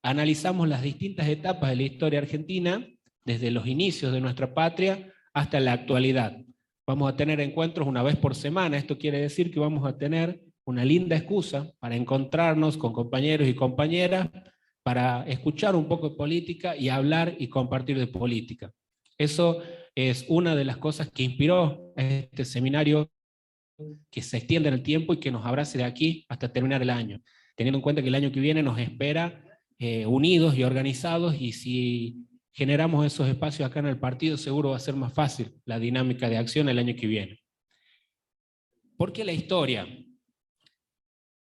analizamos las distintas etapas de la historia argentina, desde los inicios de nuestra patria hasta la actualidad. Vamos a tener encuentros una vez por semana, esto quiere decir que vamos a tener una linda excusa para encontrarnos con compañeros y compañeras, para escuchar un poco de política y hablar y compartir de política. Eso es una de las cosas que inspiró este seminario, que se extienda en el tiempo y que nos abrace de aquí hasta terminar el año, teniendo en cuenta que el año que viene nos espera unidos y organizados, y si generamos esos espacios acá en el partido, seguro va a ser más fácil la dinámica de acción el año que viene. ¿Por qué la historia?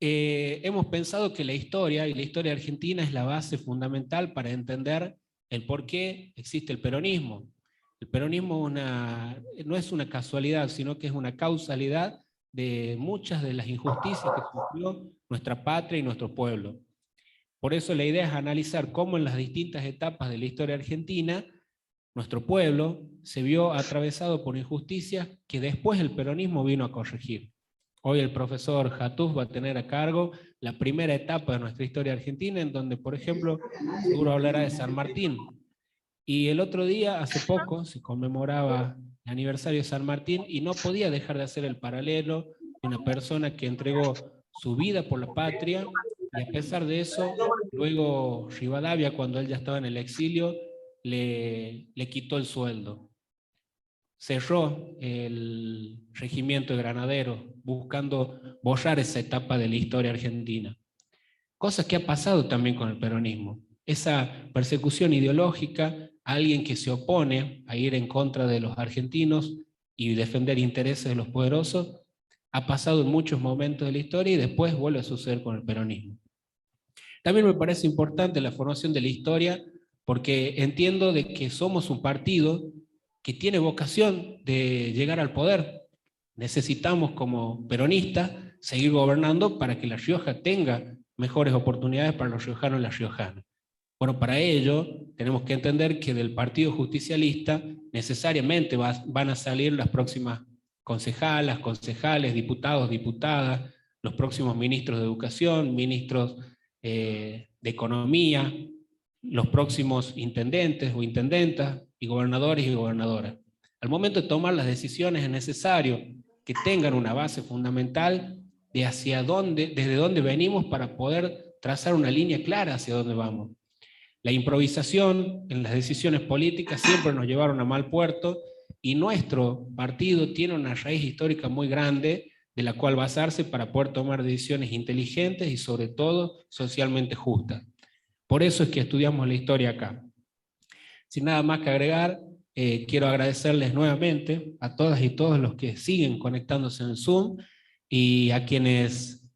Hemos pensado que la historia y la historia argentina es la base fundamental para entender el por qué existe el peronismo. El peronismo no es una casualidad, sino que es una causalidad de muchas de las injusticias que sufrió nuestra patria y nuestro pueblo. Por eso la idea es analizar cómo en las distintas etapas de la historia argentina nuestro pueblo se vio atravesado por injusticias que después el peronismo vino a corregir. Hoy el profesor Hatuz va a tener a cargo la primera etapa de nuestra historia argentina, en donde, por ejemplo, seguro hablará de San Martín. Y el otro día, hace poco, se conmemoraba el aniversario de San Martín y no podía dejar de hacer el paralelo de una persona que entregó su vida por la patria, y a pesar de eso, luego Rivadavia, cuando él ya estaba en el exilio, le quitó el sueldo. Cerró el regimiento de granaderos, buscando borrar esa etapa de la historia argentina. Cosas que ha pasado también con el peronismo. Esa persecución ideológica, alguien que se opone a ir en contra de los argentinos y defender intereses de los poderosos, ha pasado en muchos momentos de la historia y después vuelve a suceder con el peronismo. También me parece importante la formación de la historia, porque entiendo de que somos un partido que tiene vocación de llegar al poder. Necesitamos, como peronistas, seguir gobernando para que La Rioja tenga mejores oportunidades para los riojanos y las riojanas. Bueno, para ello tenemos que entender que del Partido Justicialista necesariamente van a salir las próximas concejalas, concejales, diputados, diputadas, los próximos ministros de Educación, ministros de Economía, los próximos intendentes o intendentas, y gobernadores y gobernadoras. Al momento de tomar las decisiones es necesario que tengan una base fundamental de desde dónde venimos, para poder trazar una línea clara hacia dónde vamos. La improvisación en las decisiones políticas siempre nos llevaron a mal puerto, y nuestro partido tiene una raíz histórica muy grande de la cual basarse para poder tomar decisiones inteligentes y sobre todo socialmente justas. Por eso es que estudiamos la historia acá. Sin nada más que agregar, quiero agradecerles nuevamente a todas y todos los que siguen conectándose en el Zoom, y a quienes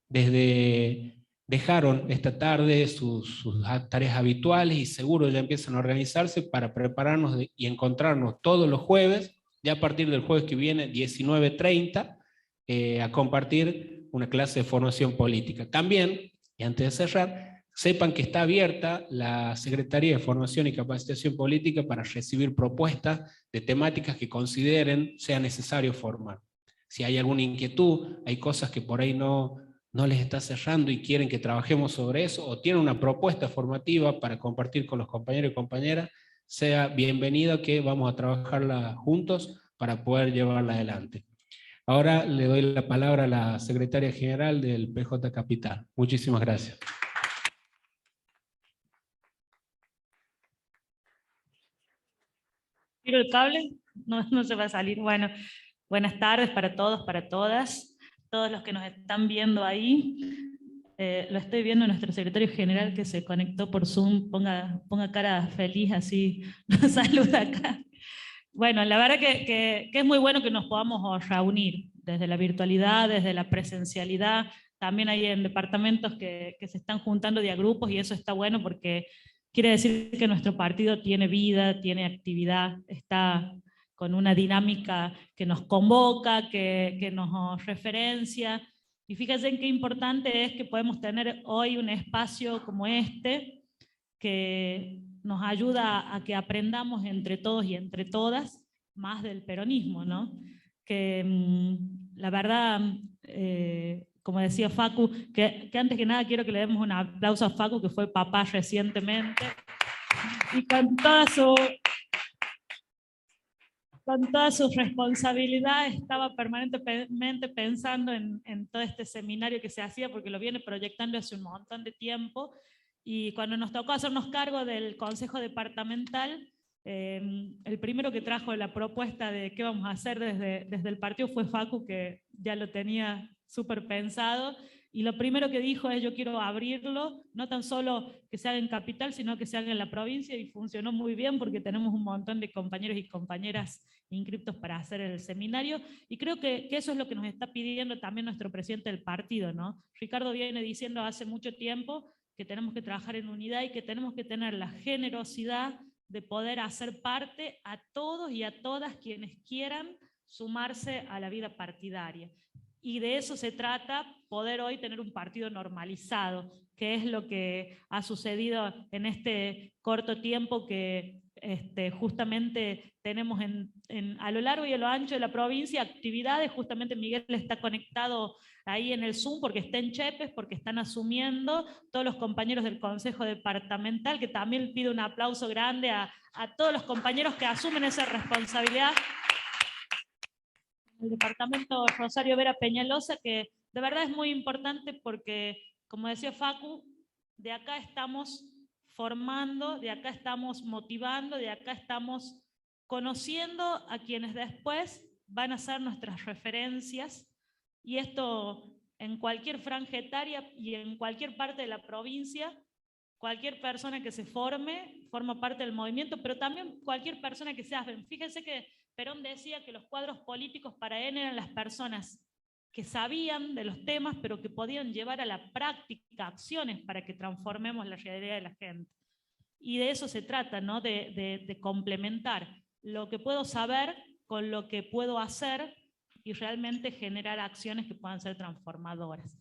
dejaron esta tarde sus tareas habituales y seguro ya empiezan a organizarse para prepararnos y encontrarnos todos los jueves, ya a partir del jueves que viene, 19:30, a compartir una clase de formación política. También, y antes de cerrar, sepan que está abierta la Secretaría de Formación y Capacitación Política para recibir propuestas de temáticas que consideren sea necesario formar. Si hay alguna inquietud, hay cosas que por ahí no les está cerrando y quieren que trabajemos sobre eso, o tienen una propuesta formativa para compartir con los compañeros y compañeras, sea bienvenido, que vamos a trabajarla juntos para poder llevarla adelante. Ahora le doy la palabra a la secretaria general del PJ Capital. Muchísimas gracias. ¿Tiro el cable? No, no se va a salir. Bueno, buenas tardes para todos, para todas, todos los que nos están viendo ahí. Lo estoy viendo a nuestro secretario general que se conectó por Zoom. Ponga cara feliz, así nos saluda acá. Bueno, la verdad que es muy bueno que nos podamos reunir desde la virtualidad, desde la presencialidad. También hay en departamentos que se están juntando de a grupos, y eso está bueno porque quiere decir que nuestro partido tiene vida, tiene actividad, está con una dinámica que nos convoca, que nos referencia. Y fíjense en qué importante es que podemos tener hoy un espacio como este, que nos ayuda a que aprendamos entre todos y entre todas más del peronismo, ¿no? Que la verdad, como decía Facu, que antes que nada quiero que le demos un aplauso a Facu, que fue papá recientemente, y con toda su responsabilidad estaba permanentemente pensando en todo este seminario que se hacía, porque lo viene proyectando hace un montón de tiempo, y cuando nos tocó hacernos cargo del Consejo Departamental, el primero que trajo la propuesta de qué vamos a hacer desde el partido fue Facu, que ya lo tenía súper pensado, y lo primero que dijo es: yo quiero abrirlo, no tan solo que se haga en Capital, sino que se haga en la provincia, y funcionó muy bien porque tenemos un montón de compañeros y compañeras inscriptos para hacer el seminario, y creo que eso es lo que nos está pidiendo también nuestro presidente del partido, ¿no? Ricardo viene diciendo hace mucho tiempo que tenemos que trabajar en unidad y que tenemos que tener la generosidad de poder hacer parte a todos y a todas quienes quieran sumarse a la vida partidaria. Y de eso se trata, poder hoy tener un partido normalizado, que es lo que ha sucedido en este corto tiempo que justamente tenemos a lo largo y a lo ancho de la provincia actividades. Justamente Miguel está conectado ahí en el Zoom porque está en Chepes, porque están asumiendo todos los compañeros del Consejo Departamental, que también pido un aplauso grande a todos los compañeros que asumen esa responsabilidad. El departamento Rosario Vera Peñalosa, que de verdad es muy importante porque, como decía Facu, de acá estamos formando, de acá estamos motivando, de acá estamos conociendo a quienes después van a ser nuestras referencias, y esto en cualquier franja etaria y en cualquier parte de la provincia. Cualquier persona que se forma parte del movimiento, pero también cualquier persona que sea. Fíjense que Perón decía que los cuadros políticos para él eran las personas que sabían de los temas, pero que podían llevar a la práctica acciones para que transformemos la realidad de la gente. Y de eso se trata, ¿no? De complementar lo que puedo saber con lo que puedo hacer y realmente generar acciones que puedan ser transformadoras.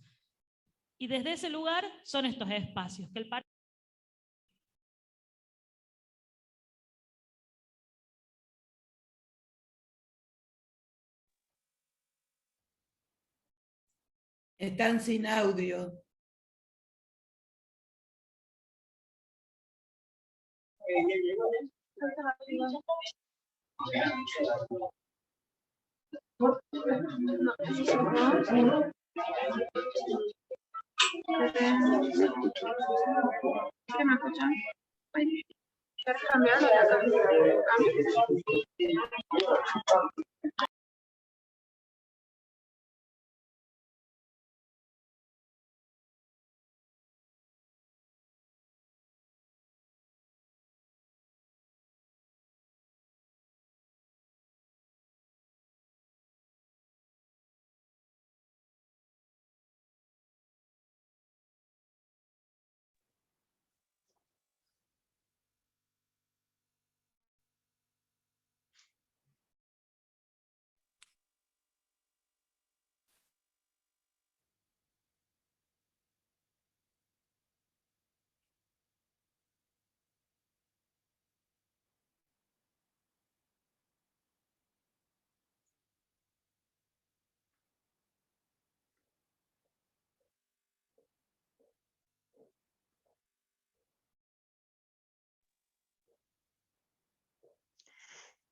Y desde ese lugar son estos espacios, que el partido... Están sin audio. ¿Me escuchan? ¿Quieres cambiarlo de acá?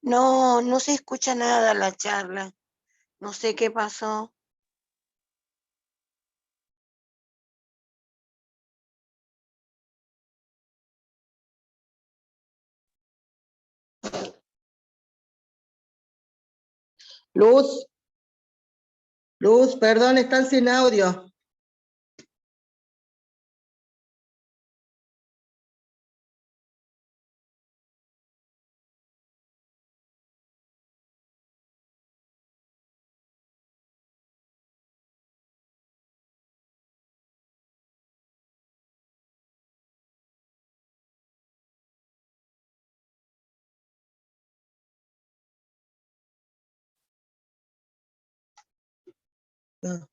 No, no se escucha nada la charla. No sé qué pasó. Luz, Luz, perdón, están sin audio. Ah.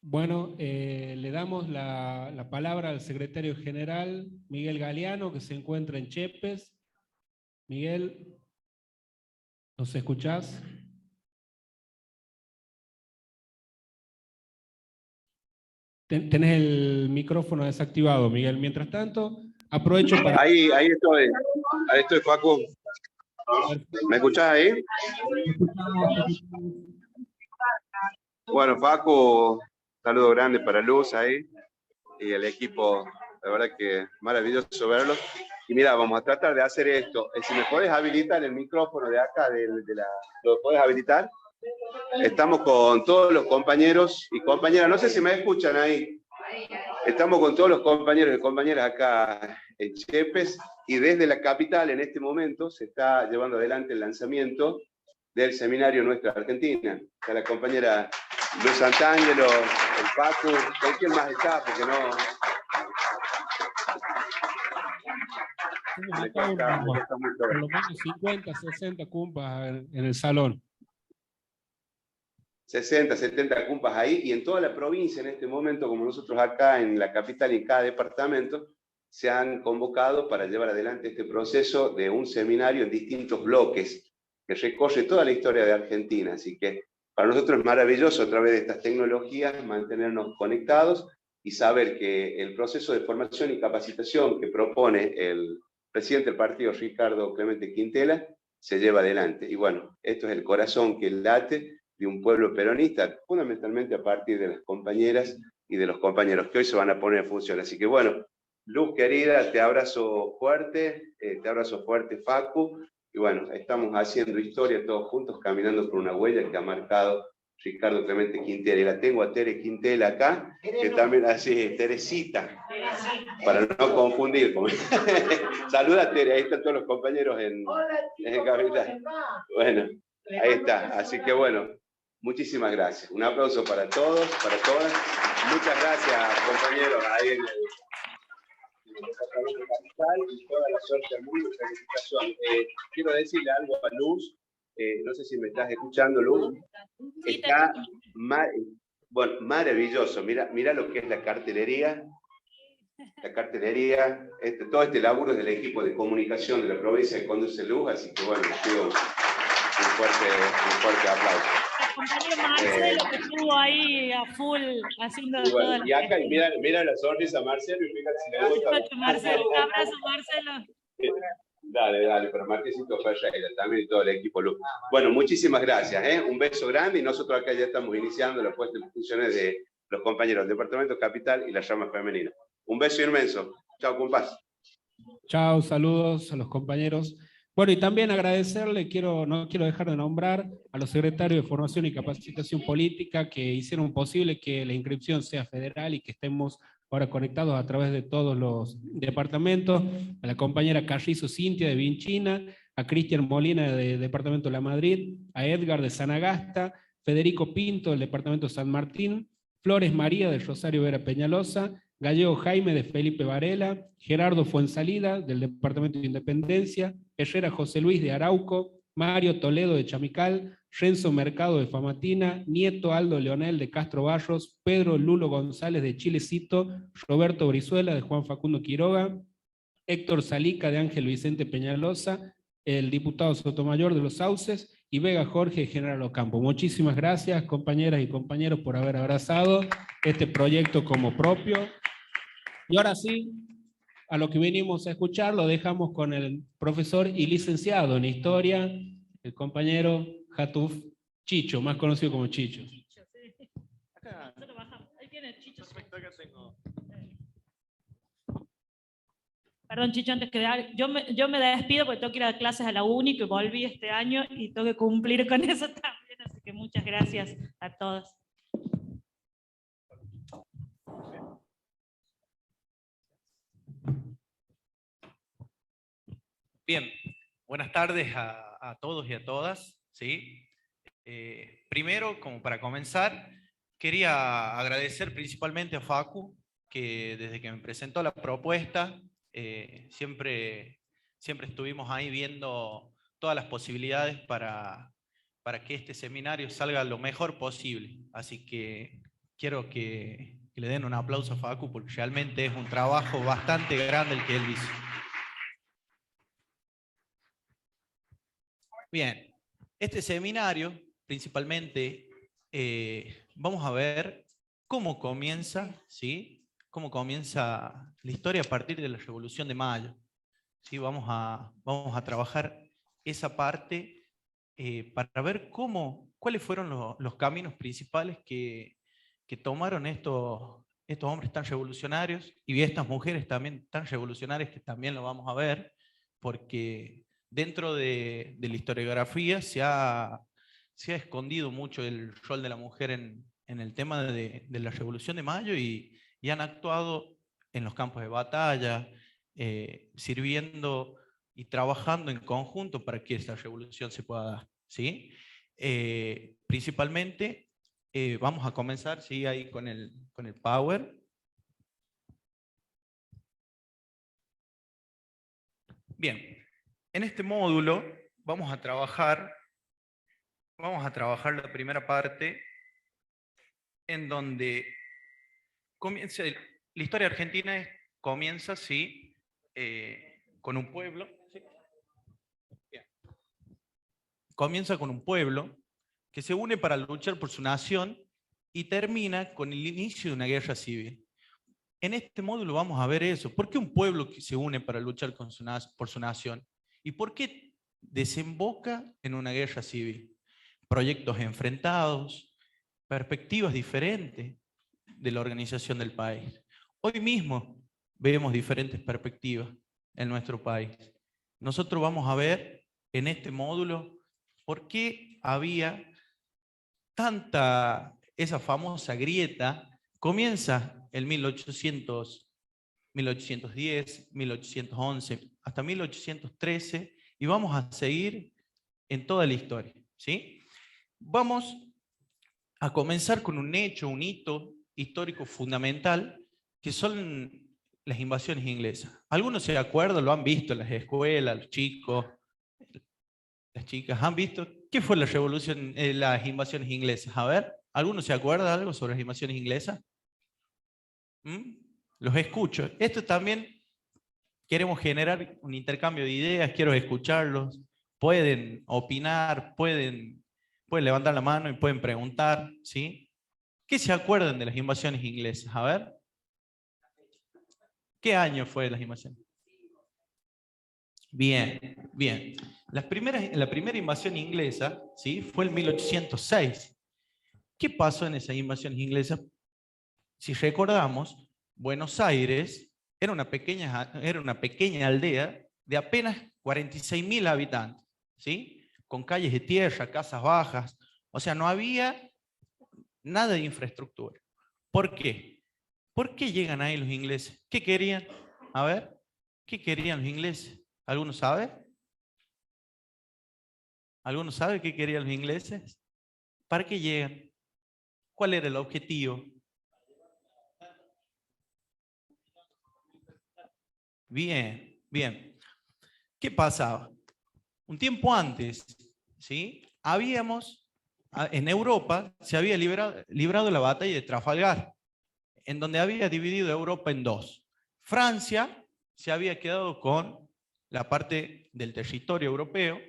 Bueno, le damos la palabra al secretario general, Miguel Galeano, que se encuentra en Chepes. Miguel, ¿nos escuchás? Tenés el micrófono desactivado, Miguel. Mientras tanto, aprovecho para... Ahí estoy, Facu. ¿Me escuchás ahí? Bueno, Facu, saludo grande para Luz ahí y el equipo, la verdad que maravilloso verlo. Y mira, vamos a tratar de hacer esto. Si me puedes habilitar el micrófono de acá, ¿lo puedes habilitar? Estamos con todos los compañeros y compañeras, no sé si me escuchan ahí. Estamos con todos los compañeros y compañeras acá en Chepes y desde la capital en este momento se está llevando adelante el lanzamiento del seminario Nuestra Argentina. Está la compañera Luz Santangelo, el Paco, ¿quién más está? Porque no... Por lo menos 50, 60 cumpas en el salón. 60, 70 cumpas ahí, y en toda la provincia en este momento, como nosotros acá en la capital y en cada departamento, se han convocado para llevar adelante este proceso de un seminario en distintos bloques que recorre toda la historia de Argentina. Así que para nosotros es maravilloso a través de estas tecnologías mantenernos conectados y saber que el proceso de formación y capacitación que propone el presidente del partido, Ricardo Clemente Quintela, se lleva adelante. Y bueno, esto es el corazón que late de un pueblo peronista, fundamentalmente a partir de las compañeras y de los compañeros que hoy se van a poner en función. Así que bueno, Luz querida, te abrazo fuerte, Facu, y bueno, estamos haciendo historia todos juntos, caminando por una huella que ha marcado Ricardo Clemente Quintela. Y la tengo a Tere Quintela acá, que también así, Teresita, para no confundir. Saluda, Tere, ahí están todos los compañeros en capital. Bueno, ahí está, así que bueno, muchísimas gracias. Un aplauso para todos, para todas. Muchas gracias, compañeros, ahí en el departamento capital, y toda la suerte del mundo. Felicitación. Quiero decirle algo a Luz, no sé si me estás escuchando, Luz. Está bueno, maravilloso. Mira lo que es la cartelería. Todo este laburo es del equipo de comunicación de la provincia de Conduce Luz, así que bueno, les pido un fuerte aplauso. El compañero Marcelo que estuvo ahí a full haciendo todo. Y acá, mira la sonrisa Marcelo, y fíjate si le gusta. Marcelo, un abrazo, Marcelo. Dale, pero Marquesito Ferreira también y todo el equipo Luz. Bueno, muchísimas gracias, un beso grande, y nosotros acá ya estamos iniciando la puesta en funciones de los compañeros del Departamento Capital y la rama femenina. Un beso inmenso. Chao, compas. Chao, saludos a los compañeros. Bueno, y también agradecerle, no quiero dejar de nombrar a los secretarios de Formación y Capacitación Política que hicieron posible que la inscripción sea federal y que estemos ahora conectados a través de todos los departamentos, a la compañera Carrizo Cintia de Vinchina, a Cristian Molina del Departamento de La Madrid, a Edgar de Sanagasta, Federico Pinto del Departamento de San Martín, Flores María de Rosario Vera Peñalosa, Gallego Jaime de Felipe Varela, Gerardo Fuensalida del Departamento de Independencia, Herrera José Luis de Arauco, Mario Toledo de Chamical, Renzo Mercado de Famatina, Nieto Aldo Leonel de Castro Barros, Pedro Lulo González de Chilecito, Roberto Brizuela de Juan Facundo Quiroga, Héctor Salica de Ángel Vicente Peñalosa, el diputado Sotomayor de Los Sauces, y Vega Jorge de General Ocampo. Muchísimas gracias, compañeras y compañeros, por haber abrazado este proyecto como propio. Y ahora sí, a lo que venimos a escuchar, lo dejamos con el profesor y licenciado en Historia, el compañero Jatuf Chicho, más conocido como Chicho. Perdón, Chicho, antes que yo me despido porque tengo que ir a clases a la uni, que volví este año y tengo que cumplir con eso también, así que muchas gracias a todos. Bien, buenas tardes a todos y a todas, ¿sí? Primero, como para comenzar, quería agradecer principalmente a Facu, que desde que me presentó la propuesta, siempre estuvimos ahí viendo todas las posibilidades para que este seminario salga lo mejor posible. Así que quiero que le den un aplauso a Facu porque realmente es un trabajo bastante grande el que él hizo. Bien, este seminario principalmente vamos a ver cómo comienza, ¿sí? Cómo comienza la historia a partir de la Revolución de Mayo. ¿Sí? Vamos a trabajar esa parte para ver cuáles fueron los caminos principales que tomaron estos hombres tan revolucionarios y estas mujeres también tan revolucionarias, que también lo vamos a ver, porque dentro de la historiografía se ha escondido mucho el rol de la mujer en el tema de la Revolución de Mayo y han actuado en los campos de batalla, sirviendo y trabajando en conjunto para que esta revolución se pueda dar, ¿sí? Principalmente vamos a comenzar, ¿sí? Ahí con el Power. Bien, en este módulo vamos a trabajar la primera parte en donde comienza la historia argentina. Comienza, sí, con un pueblo. ¿Sí? Bien. Comienza con un pueblo que se une para luchar por su nación y termina con el inicio de una guerra civil. En este módulo vamos a ver eso. ¿Por qué un pueblo que se une para luchar por su nación? ¿Y por qué desemboca en una guerra civil? Proyectos enfrentados, perspectivas diferentes de la organización del país. Hoy mismo vemos diferentes perspectivas en nuestro país. Nosotros vamos a ver en este módulo por qué había esa famosa grieta. Comienza en 1810, 1811, hasta 1813, y vamos a seguir en toda la historia, ¿sí? Vamos a comenzar con un hecho, un hito histórico fundamental, que son las invasiones inglesas. Algunos se acuerdan, lo han visto en las escuelas, los chicos, las chicas, ¿han visto qué fue la revolución, las invasiones inglesas? A ver, ¿alguno se acuerda algo sobre las invasiones inglesas? Los escucho. Esto también queremos generar un intercambio de ideas, quiero escucharlos. Pueden opinar, pueden levantar la mano y pueden preguntar, ¿sí? ¿Qué se acuerdan de las invasiones inglesas? A ver. ¿Qué año fue las invasiones? Bien, bien. La primera invasión inglesa, ¿sí? Fue en 1806. ¿Qué pasó en esas invasiones inglesas? Si recordamos, Buenos Aires era una pequeña aldea de apenas 46.000 habitantes, ¿sí? Con calles de tierra, casas bajas. O sea, no había nada de infraestructura. ¿Por qué? ¿Por qué llegan ahí los ingleses? ¿Qué querían? A ver, ¿qué querían los ingleses? ¿Alguno sabe? ¿Alguno sabe qué querían los ingleses? ¿Para qué llegan? ¿Cuál era el objetivo? Bien, bien. ¿Qué pasaba? Un tiempo antes, ¿sí? En Europa se había librado la batalla de Trafalgar, en donde había dividido Europa en dos. Francia se había quedado con la parte del territorio europeo,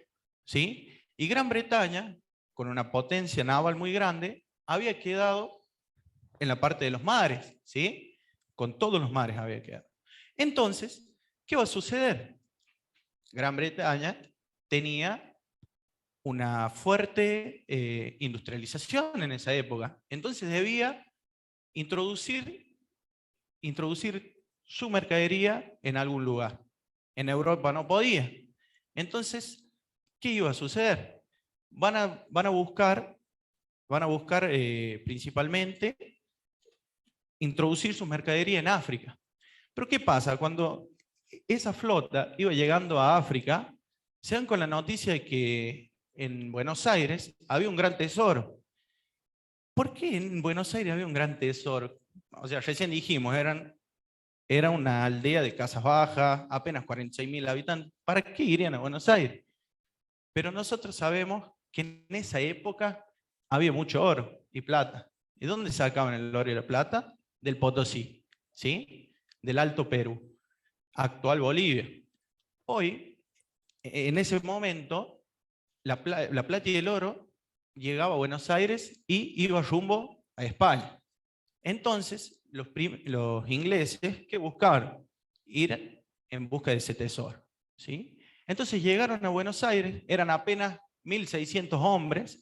¿sí? Y Gran Bretaña, con una potencia naval muy grande, había quedado en la parte de los mares, ¿sí? Con todos los mares había quedado. Entonces, ¿qué va a suceder? Gran Bretaña tenía una fuerte industrialización en esa época, entonces debía introducir su mercadería en algún lugar. En Europa no podía. Entonces, ¿qué iba a suceder? Van a buscar principalmente introducir su mercadería en África. Pero ¿qué pasa? Cuando esa flota iba llegando a África, se dan con la noticia de que en Buenos Aires había un gran tesoro. ¿Por qué en Buenos Aires había un gran tesoro? O sea, recién dijimos, era una aldea de casas bajas, apenas 46.000 habitantes. ¿Para qué irían a Buenos Aires? Pero nosotros sabemos que en esa época había mucho oro y plata. ¿Y dónde sacaban el oro y la plata? Del Potosí, ¿sí? Del Alto Perú, actual Bolivia. Hoy, en ese momento, la plata y el oro llegaba a Buenos Aires y iba rumbo a España. Entonces, los ingleses, ¿qué buscaron? Ir en busca de ese tesoro, ¿sí? Entonces llegaron a Buenos Aires, eran apenas 1.600 hombres,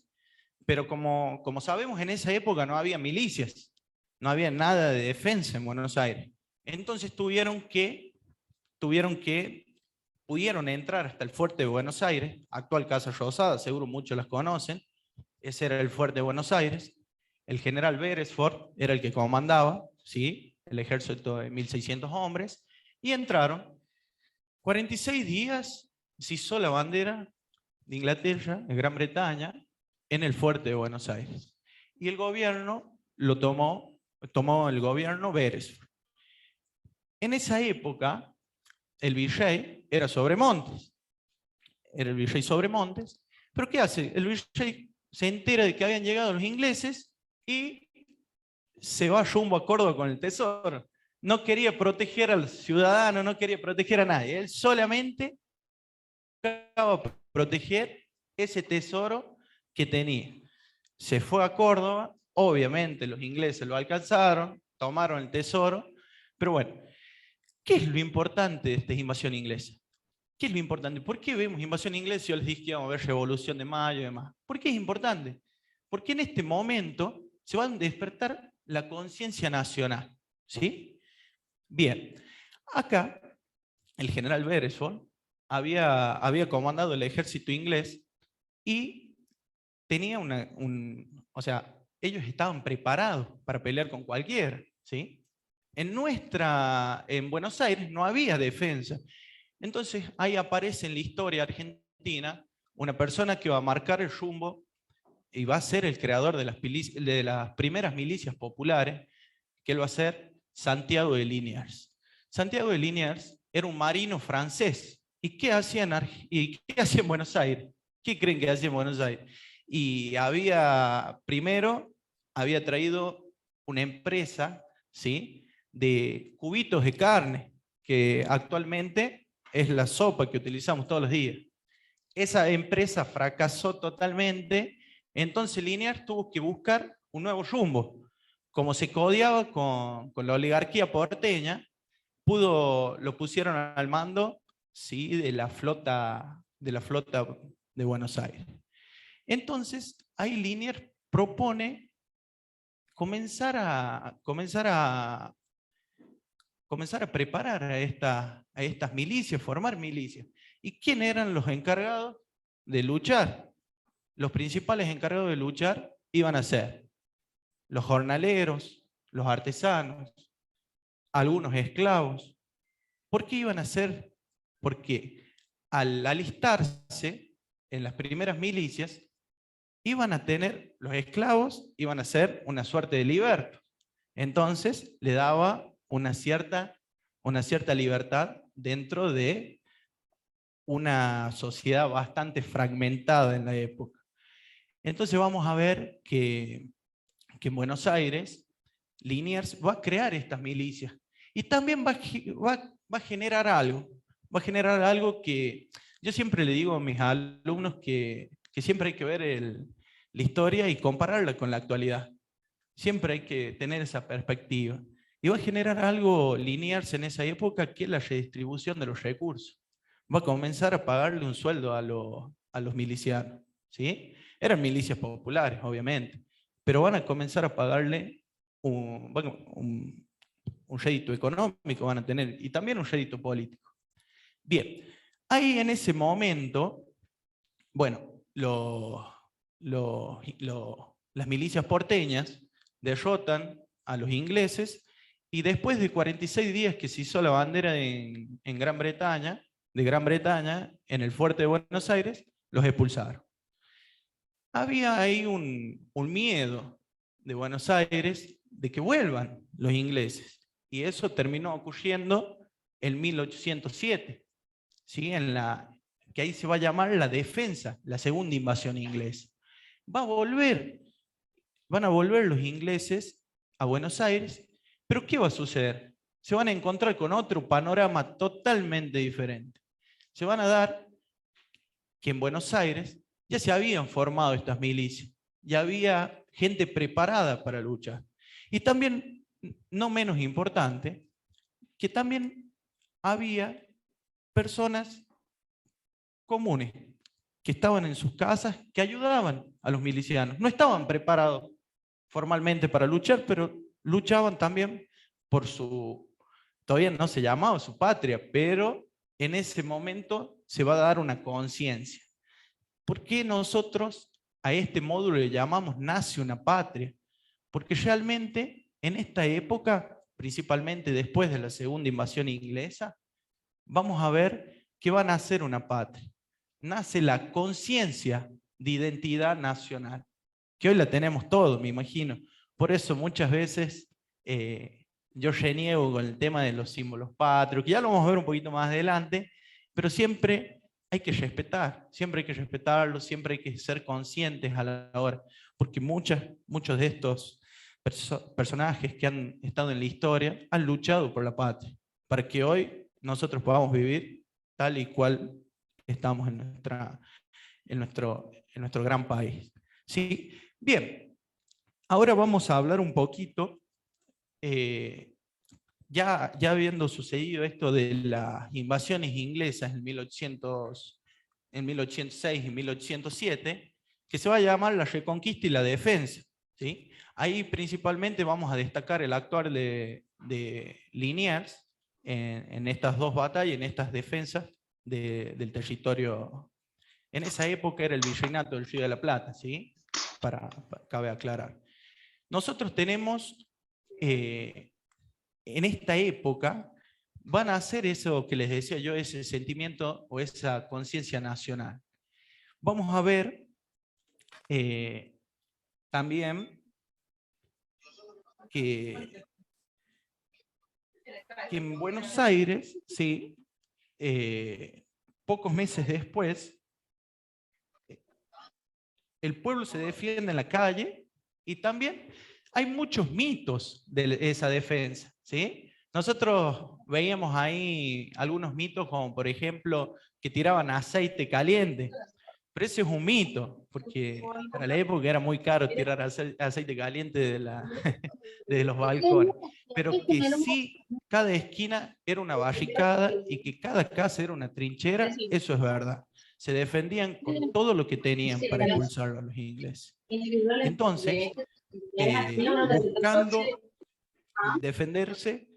pero como sabemos, en esa época no había milicias, no había nada de defensa en Buenos Aires. Entonces pudieron entrar hasta el fuerte de Buenos Aires, actual Casa Rosada, seguro muchos las conocen. Ese era el fuerte de Buenos Aires. El general Beresford era el que comandaba, ¿sí? El ejército de 1.600 hombres, y entraron. 46 días se izó la bandera de Inglaterra, de Gran Bretaña, en el fuerte de Buenos Aires. Y el gobierno lo tomó el gobierno Beresford. En esa época, el virrey era Sobremontes. Era el virrey Sobremontes. ¿Pero qué hace? El virrey se entera de que habían llegado los ingleses y se va rumbo a Córdoba con el tesoro. No quería proteger al ciudadano, no quería proteger a nadie. Él solamente buscaba proteger ese tesoro que tenía. Se fue a Córdoba, obviamente los ingleses lo alcanzaron, tomaron el tesoro, pero bueno, ¿qué es lo importante de esta invasión inglesa? ¿Qué es lo importante? ¿Por qué vemos invasión inglesa? Yo les dije que íbamos a ver Revolución de Mayo y demás. ¿Por qué es importante? Porque en este momento se va a despertar la conciencia nacional, ¿sí? Bien, acá el general Beresford había comandado el ejército inglés y tenía o sea, ellos estaban preparados para pelear con cualquiera, ¿sí? En Buenos Aires no había defensa. Entonces ahí aparece en la historia argentina una persona que va a marcar el rumbo y va a ser el creador de las primeras milicias populares, que él va a ser Santiago de Liniers. Santiago de Liniers era un marino francés. ¿Y qué hacía en Buenos Aires? ¿Qué creen que hacía en Buenos Aires? Y primero había traído una empresa, ¿sí?, de cubitos de carne, que actualmente es la sopa que utilizamos todos los días. Esa empresa fracasó totalmente, entonces Liniers tuvo que buscar un nuevo rumbo. Como se codeaba con la oligarquía porteña, lo pusieron al mando, ¿sí?, de la flota de Buenos Aires. Entonces, ahí Liniers propone comenzar a preparar a estas milicias, formar milicias. ¿Y quién eran los encargados de luchar? Los principales encargados de luchar iban a ser los jornaleros, los artesanos, algunos esclavos. ¿Por qué iban a ser? Porque al alistarse en las primeras milicias, los esclavos iban a ser una suerte de libertos. Entonces le daba una cierta libertad dentro de una sociedad bastante fragmentada en la época. Entonces vamos a ver que en Buenos Aires Liniers va a crear estas milicias y también va a generar algo que yo siempre le digo a mis alumnos que siempre hay que ver la historia y compararla con la actualidad. Siempre hay que tener esa perspectiva. Y va a generar algo Liniers en esa época, que es la redistribución de los recursos. Va a comenzar a pagarle un sueldo a los milicianos, ¿sí? Eran milicias populares, obviamente, pero van a comenzar a pagarle un rédito económico, van a tener, y también un rédito político. Bien, ahí en ese momento, bueno, las milicias porteñas derrotan a los ingleses y después de 46 días que se hizo la bandera de Gran Bretaña, en el fuerte de Buenos Aires, los expulsaron. Había ahí un miedo de Buenos Aires de que vuelvan los ingleses, y eso terminó ocurriendo en 1807, ¿sí? Que ahí se va a llamar la defensa, la segunda invasión inglesa. Va a volver van a volver los ingleses a Buenos Aires, pero ¿qué va a suceder? Se van a encontrar con otro panorama totalmente diferente. Se van a dar que en Buenos Aires ya se habían formado estas milicias, ya había gente preparada para luchar. Y también, no menos importante, que también había personas comunes que estaban en sus casas, que ayudaban a los milicianos. No estaban preparados formalmente para luchar, pero luchaban también por su, todavía no se llamaba su patria, pero en ese momento se va a dar una conciencia. ¿Por qué nosotros a este módulo le llamamos Nace una Patria? Porque realmente en esta época, principalmente después de la segunda invasión inglesa, vamos a ver que va a nacer una patria. Nace la conciencia de identidad nacional, que hoy la tenemos todos, me imagino. Por eso muchas veces yo reniego con el tema de los símbolos patrios, que ya lo vamos a ver un poquito más adelante, pero siempre hay que respetar, siempre hay que respetarlos, siempre hay que ser conscientes a la hora, porque muchos de estos personajes que han estado en la historia han luchado por la patria, para que hoy nosotros podamos vivir tal y cual estamos en nuestro gran país. ¿Sí? Bien, ahora vamos a hablar un poquito, ya habiendo sucedido esto de las invasiones inglesas en 1806 y 1807, que se va a llamar la reconquista y la defensa. ¿Sí? Ahí principalmente vamos a destacar el actuar de Liniers en estas dos batallas, en estas defensas del territorio. En esa época era el virreinato del Río de la Plata, ¿sí? Cabe aclarar. Nosotros tenemos, en esta época, van a hacer eso que les decía yo, ese sentimiento o esa conciencia nacional. Vamos a ver también que en Buenos Aires, ¿sí? Pocos meses después, el pueblo se defiende en la calle y también hay muchos mitos de esa defensa, ¿sí? Nosotros veíamos ahí algunos mitos como por ejemplo que tiraban aceite caliente, pero ese es un mito, porque para la época era muy caro tirar aceite caliente de los balcones, pero que sí, cada esquina era una barricada y que cada casa era una trinchera, eso es verdad. Se defendían con todo lo que tenían para expulsar a los ingleses. Entonces, buscando defenderse,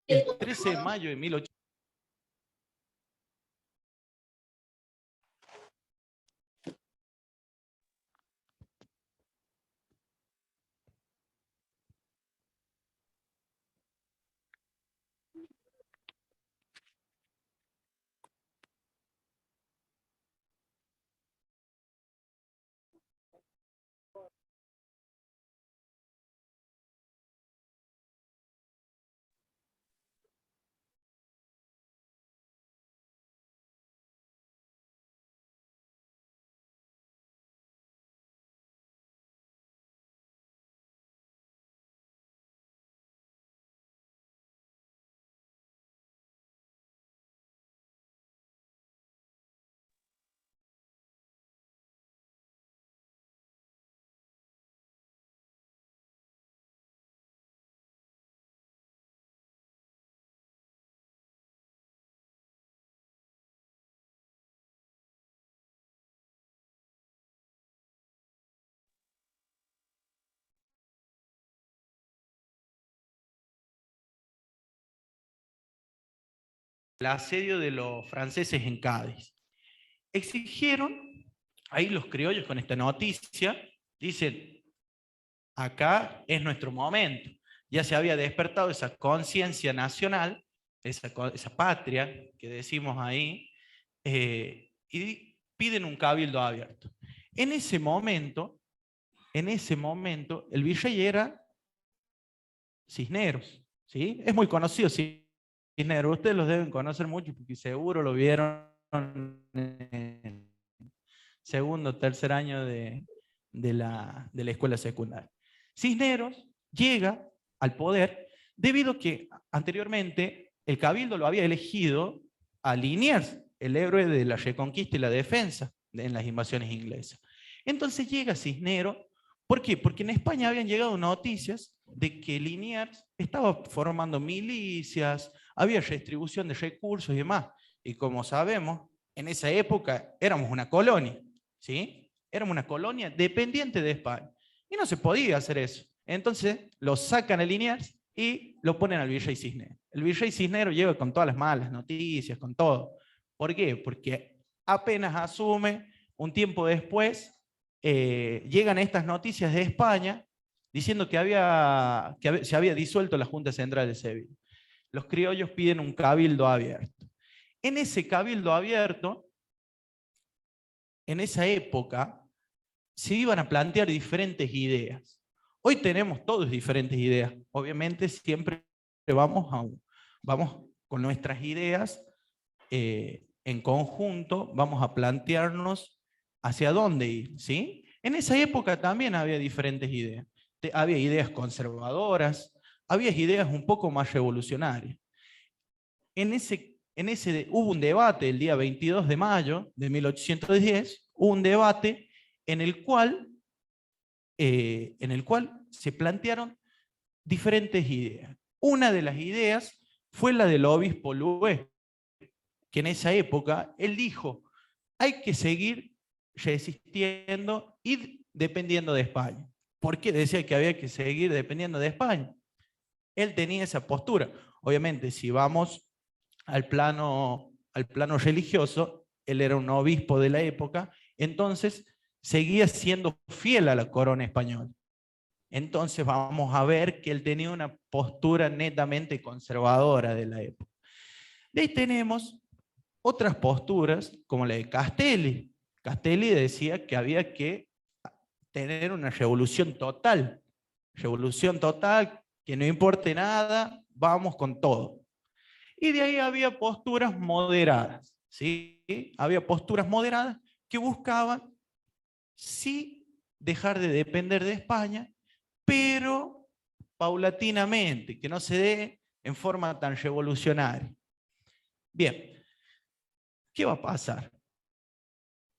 el 13 de mayo de 1800, el asedio de los franceses en Cádiz. Exigieron, ahí los criollos con esta noticia, dicen, acá es nuestro momento. Ya se había despertado esa conciencia nacional, esa patria que decimos ahí, y piden un cabildo abierto. En ese momento, el virrey era Cisneros, ¿sí? Es muy conocido Cisneros, ustedes los deben conocer mucho porque seguro lo vieron en segundo o tercer año de de la escuela secundaria. Cisneros llega al poder debido a que anteriormente el Cabildo lo había elegido a Liniers, el héroe de la reconquista y la defensa en las invasiones inglesas. Entonces llega Cisneros. ¿Por qué? Porque en España habían llegado noticias de que Liniers estaba formando milicias, había redistribución de recursos y demás. Y como sabemos, en esa época éramos una colonia, ¿sí? Éramos una colonia dependiente de España. Y no se podía hacer eso. Entonces lo sacan a Liniers y lo ponen al virrey Cisneros. El virrey Cisneros llega con todas las malas noticias, con todo. ¿Por qué? Porque apenas asume, un tiempo después, llegan estas noticias de España diciendo que se había disuelto la Junta Central de Sevilla. Los criollos piden un cabildo abierto. En ese cabildo abierto, en esa época, se iban a plantear diferentes ideas. Hoy tenemos todos diferentes ideas. Obviamente siempre vamos con nuestras ideas en conjunto, vamos a plantearnos hacia dónde ir, ¿sí? En esa época también había diferentes ideas. Había ideas conservadoras, había ideas un poco más revolucionarias. Hubo un debate el día 22 de mayo de 1810, hubo un debate en el cual se plantearon diferentes ideas. Una de las ideas fue la del obispo Louet, que en esa época él dijo, hay que seguir resistiendo y dependiendo de España. ¿Por qué decía que había que seguir dependiendo de España? Él tenía esa postura. Obviamente, si vamos al plano religioso, él era un obispo de la época, entonces seguía siendo fiel a la corona española. Entonces vamos a ver que él tenía una postura netamente conservadora de la época. De ahí tenemos otras posturas, como la de Castelli. Castelli decía que había que tener una revolución total, que no importe nada, vamos con todo. Y de ahí había posturas moderadas, ¿sí? Había posturas moderadas que buscaban sí dejar de depender de España, pero paulatinamente, que no se dé en forma tan revolucionaria. Bien, ¿qué va a pasar?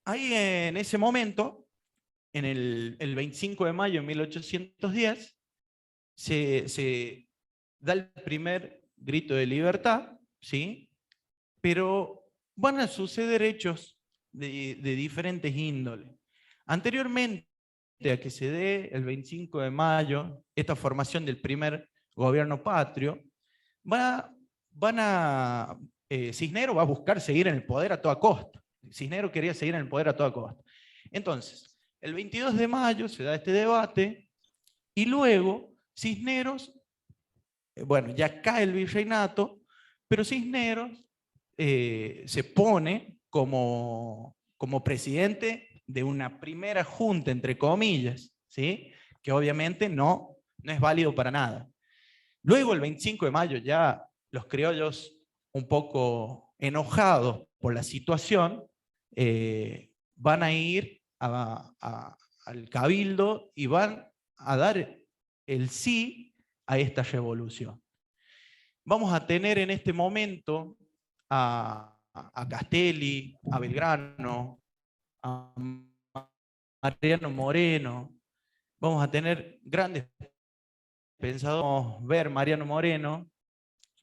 Ahí en ese momento, en el 25 de mayo de 1810, se da el primer grito de libertad, ¿sí? Pero van a suceder hechos de diferentes índoles. Anteriormente a que se dé el 25 de mayo, esta formación del primer gobierno patrio, Cisneros va a buscar seguir en el poder a toda costa. Cisneros quería seguir en el poder a toda costa. Entonces, el 22 de mayo se da este debate y luego Cisneros, ya cae el virreinato, pero Cisneros se pone como presidente de una primera junta, entre comillas, ¿sí? Que obviamente no es válido para nada. Luego, el 25 de mayo, ya los criollos, un poco enojados por la situación, van a ir al cabildo y van a dar el sí a esta revolución. Vamos a tener en este momento a Castelli, a Belgrano, a Mariano Moreno. Vamos a tener grandes pensadores, vamos a ver Mariano Moreno,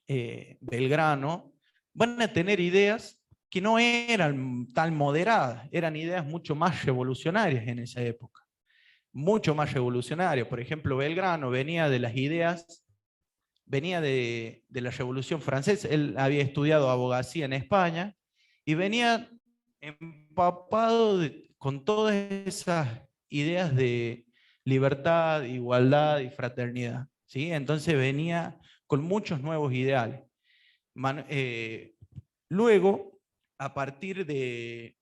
Belgrano, van a tener ideas que no eran tan moderadas, eran ideas mucho más revolucionarias en esa época. Mucho más revolucionarias. Por ejemplo, Belgrano venía de las ideas, venía de la Revolución Francesa, él había estudiado abogacía en España y venía empapado con todas esas ideas de libertad, igualdad y fraternidad, ¿sí? Entonces venía con muchos nuevos ideales. Luego, a partir de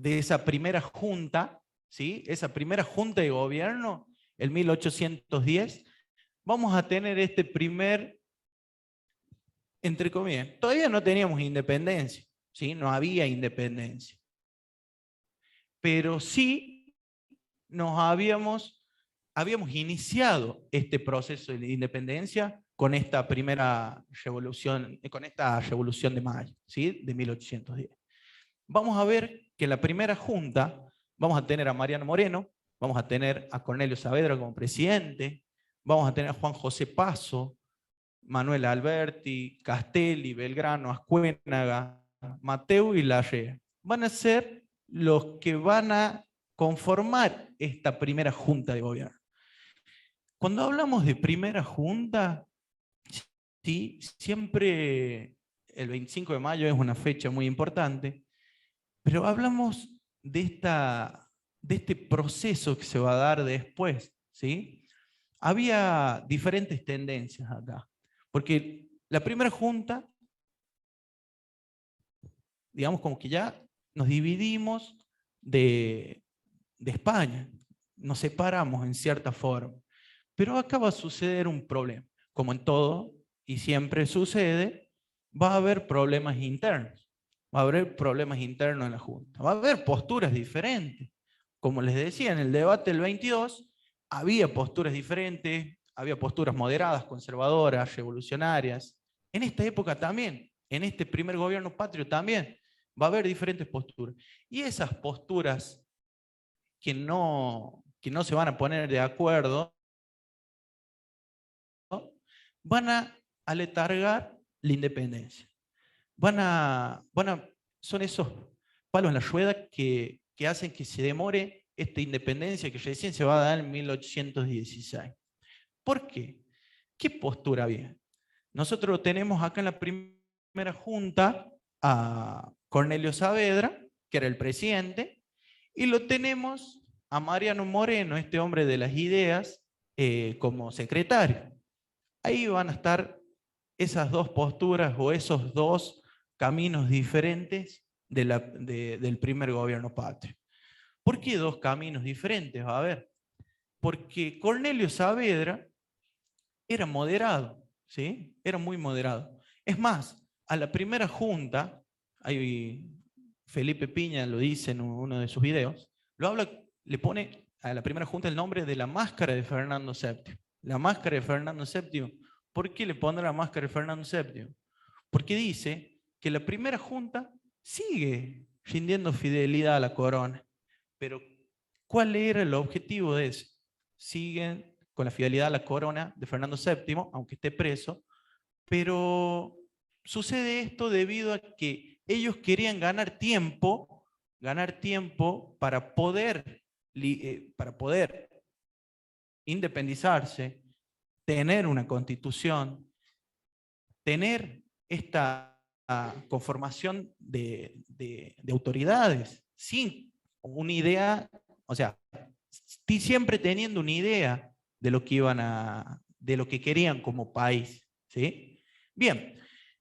esa primera junta, ¿sí? Esa primera junta de gobierno, en 1810, vamos a tener este primer, entre comillas, todavía no teníamos independencia, ¿sí? No había independencia. pero sí nos habíamos iniciado este proceso de independencia con esta primera revolución, con esta revolución de mayo, ¿sí? De 1810. Vamos a ver que en la primera junta vamos a tener a Mariano Moreno, vamos a tener a Cornelio Saavedra como presidente, vamos a tener a Juan José Paso, Manuel Alberti, Castelli, Belgrano, Ascuénaga, Mateu y Larrea. Van a ser los que van a conformar esta primera junta de gobierno. Cuando hablamos de primera junta, sí, siempre el 25 de mayo es una fecha muy importante, pero hablamos de este proceso que se va a dar después, ¿sí? Había diferentes tendencias acá, porque la primera junta, digamos como que ya nos dividimos de España, nos separamos en cierta forma, pero acá va a suceder un problema, como en todo y siempre sucede, va a haber problemas internos. Va a haber problemas internos en la Junta. Va a haber posturas diferentes. Como les decía, en el debate del 22 había posturas diferentes, había posturas moderadas, conservadoras, revolucionarias. En esta época también, en este primer gobierno patrio también, va a haber diferentes posturas. Y esas posturas que no se van a poner de acuerdo, van a aletargar la independencia. Son esos palos en la rueda que hacen que se demore esta independencia que recién se va a dar en 1816. ¿Por qué? ¿Qué postura había? Nosotros tenemos acá en la primera junta a Cornelio Saavedra, que era el presidente, y lo tenemos a Mariano Moreno, este hombre de las ideas, como secretario. Ahí van a estar esas dos posturas o esos dos caminos diferentes del primer gobierno patrio. ¿Por qué dos caminos diferentes? A ver, porque Cornelio Saavedra era moderado, ¿sí? Era muy moderado. Es más, a la primera junta, ahí Felipe Piña lo dice en uno de sus videos, le pone a la primera junta el nombre de la máscara de Fernando VII. La máscara de Fernando VII. ¿Por qué le pone la máscara de Fernando VII? Porque dice que la primera junta sigue rindiendo fidelidad a la corona. Pero, ¿cuál era el objetivo de eso? Siguen con la fidelidad a la corona de Fernando VII, aunque esté preso, pero sucede esto debido a que ellos querían ganar tiempo para poder independizarse, tener una constitución, tener esta conformación de autoridades, sin una idea, o sea, siempre teniendo una idea de lo que querían como país, ¿sí? Bien,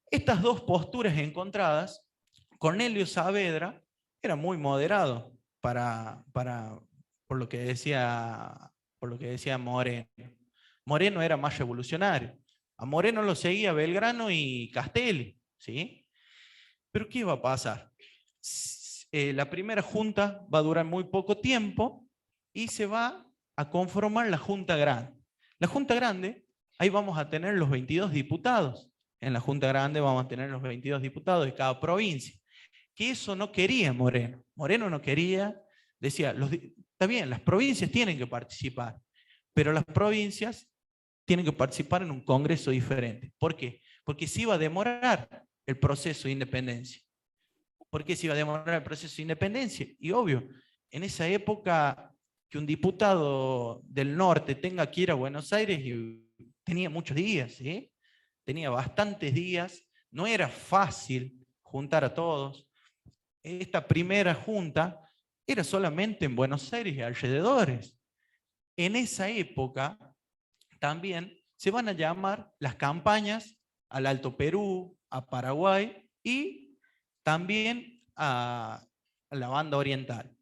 estas dos posturas encontradas, Cornelio Saavedra era muy moderado por lo que decía Moreno. Moreno era más revolucionario. A Moreno lo seguía Belgrano y Castelli, ¿sí? Pero ¿qué va a pasar? La primera junta va a durar muy poco tiempo y se va a conformar la Junta Grande. La Junta Grande, ahí vamos a tener los 22 diputados. En la Junta Grande vamos a tener los 22 diputados de cada provincia. Que eso no quería Moreno. Moreno no quería, decía, está bien, las provincias tienen que participar, pero las provincias tienen que participar en un congreso diferente. ¿Por qué? Porque se iba a demorar el proceso de independencia. ¿Por qué se iba a demorar el proceso de independencia? Y obvio, en esa época que un diputado del norte tenga que ir a Buenos Aires, tenía muchos días, ¿sí? Tenía bastantes días, no era fácil juntar a todos. Esta primera junta era solamente en Buenos Aires y alrededores. En esa época también se van a llamar las campañas al Alto Perú, a Paraguay y también a la banda oriental.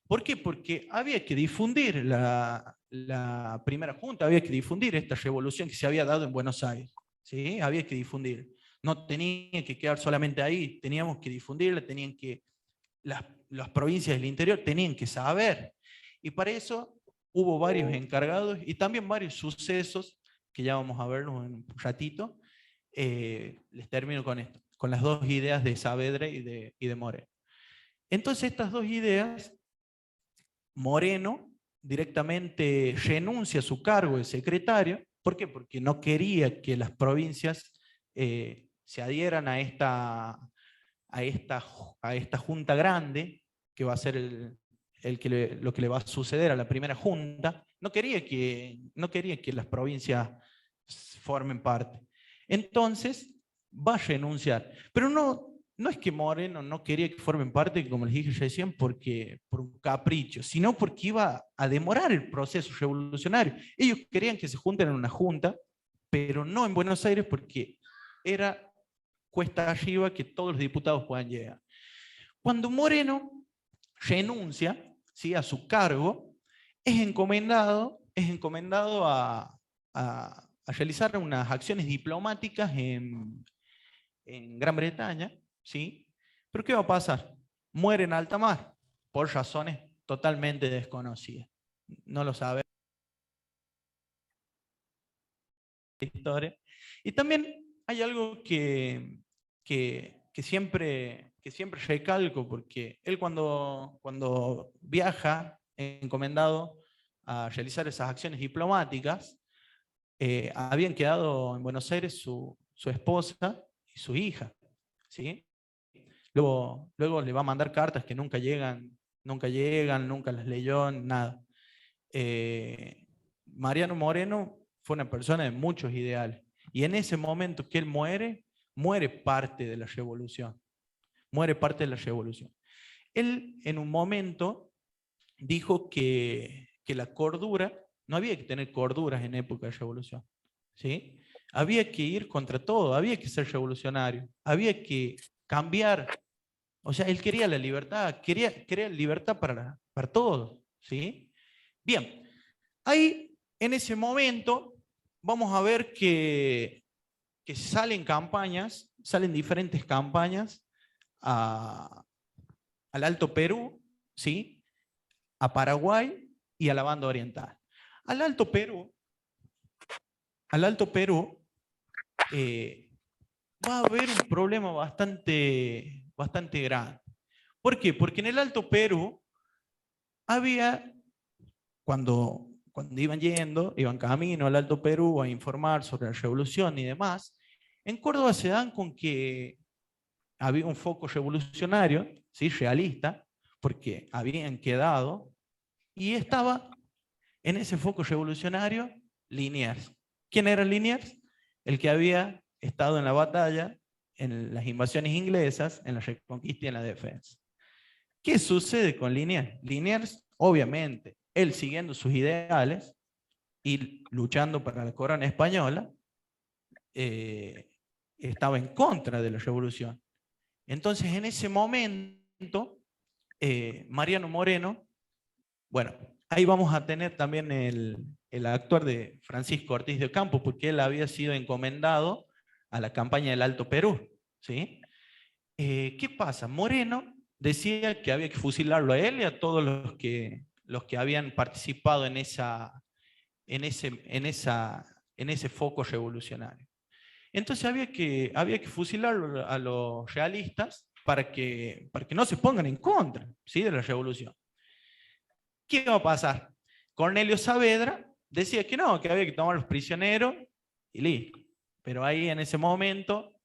¿Por qué? Porque había que difundir la primera junta, había que difundir esta revolución que se había dado en Buenos Aires, ¿sí? Había que difundir. No tenía que quedar solamente ahí, teníamos que difundirla, las las provincias del interior tenían que saber. Y para eso hubo varios encargados y también varios sucesos, que ya vamos a verlos en un ratito. Les termino con esto, con las dos ideas de Saavedra y de Moreno. Entonces estas dos ideas, Moreno directamente renuncia a su cargo de secretario. ¿Por qué? Porque no quería que las provincias se adhieran a esta junta grande, que va a ser lo que le va a suceder a la primera junta. No quería que las provincias formen parte. Entonces va a renunciar. Pero no es que Moreno no quería que formen parte, como les dije recién, por un capricho, sino porque iba a demorar el proceso revolucionario. Ellos querían que se junten en una junta, pero no en Buenos Aires, porque era cuesta arriba que todos los diputados puedan llegar. Cuando Moreno renuncia, ¿sí?, a su cargo, es encomendado a realizar unas acciones diplomáticas en Gran Bretaña, ¿sí? Pero ¿qué va a pasar? Muere en alta mar, por razones totalmente desconocidas. No lo sabe la historia. Y también hay algo que siempre recalco, porque él cuando viaja encomendado a realizar esas acciones diplomáticas, habían quedado en Buenos Aires su esposa y su hija, ¿sí? Luego le va a mandar cartas que nunca llegan, nunca las leyó, nada. Mariano Moreno fue una persona de muchos ideales, y en ese momento que él muere parte de la revolución. Muere parte de la revolución. Él en un momento dijo que la cordura, no había que tener corduras en época de revolución, ¿sí? Había que ir contra todo, había que ser revolucionario, había que cambiar. O sea, él quería la libertad, quería libertad para todos, ¿sí? Bien, ahí en ese momento vamos a ver que salen diferentes campañas al Alto Perú, ¿sí?, a Paraguay y a la Banda Oriental. Al Alto Perú va a haber un problema bastante grande. ¿Por qué? Porque en el Alto Perú había, cuando iban camino al Alto Perú a informar sobre la revolución y demás, en Córdoba se dan con que había un foco revolucionario, ¿sí?, realista, porque habían quedado, y estaba en ese foco revolucionario Liniers. ¿Quién era Liniers? El que había estado en la batalla, en las invasiones inglesas, en la reconquista y en la defensa. ¿Qué sucede con Liniers? Liniers, obviamente, él siguiendo sus ideales y luchando para la corona española, estaba en contra de la revolución. Entonces, en ese momento, Mariano Moreno, bueno, ahí vamos a tener también el actuar de Francisco Ortiz de Ocampo, porque él había sido encomendado a la campaña del Alto Perú, ¿sí? ¿Qué pasa? Moreno decía que había que fusilarlo a él y a todos los que habían participado en ese foco revolucionario. Entonces había que fusilarlo a los realistas para que no se pongan en contra, ¿sí?, de la revolución. ¿Qué va a pasar? Cornelio Saavedra decía que no, que había que tomar los prisioneros y listo. Pero ahí en ese momento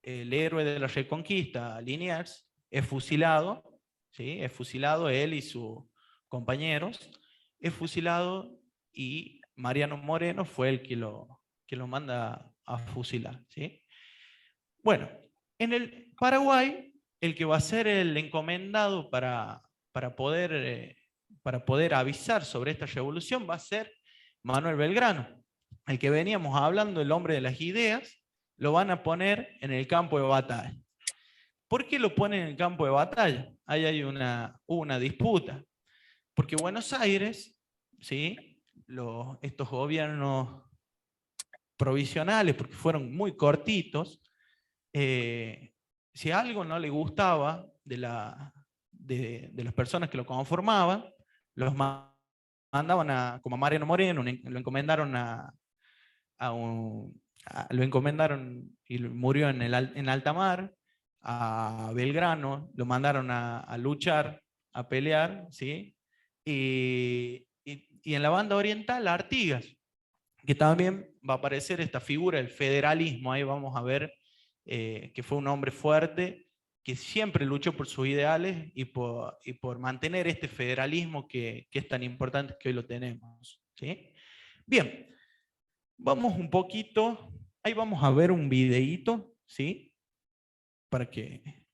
el héroe de la reconquista, Liniers, es fusilado, ¿sí?, es fusilado, él y sus compañeros, es fusilado, y Mariano Moreno fue el que lo manda a fusilar, ¿sí? Bueno, en el Paraguay, el que va a ser el encomendado para poder avisar sobre esta revolución va a ser Manuel Belgrano, el que veníamos hablando, el hombre de las ideas. Lo van a poner en el campo de batalla. ¿Por qué lo ponen en el campo de batalla? Ahí hay una disputa. Porque Buenos Aires, ¿sí?, estos gobiernos provisionales, porque fueron muy cortitos, si algo no le gustaba de de las personas que lo conformaban, los mandaban a, como a Mariano Moreno, lo encomendaron lo encomendaron y murió en alta mar. A Belgrano lo mandaron a luchar, a pelear, ¿sí? Y en la banda oriental, a Artigas, que también va a aparecer esta figura del federalismo. Ahí vamos a ver que fue un hombre fuerte, que siempre luchó por sus ideales y por mantener este federalismo que es tan importante que hoy lo tenemos, ¿sí? Bien, vamos un poquito, ahí vamos a ver un videíto, ¿sí? Para que,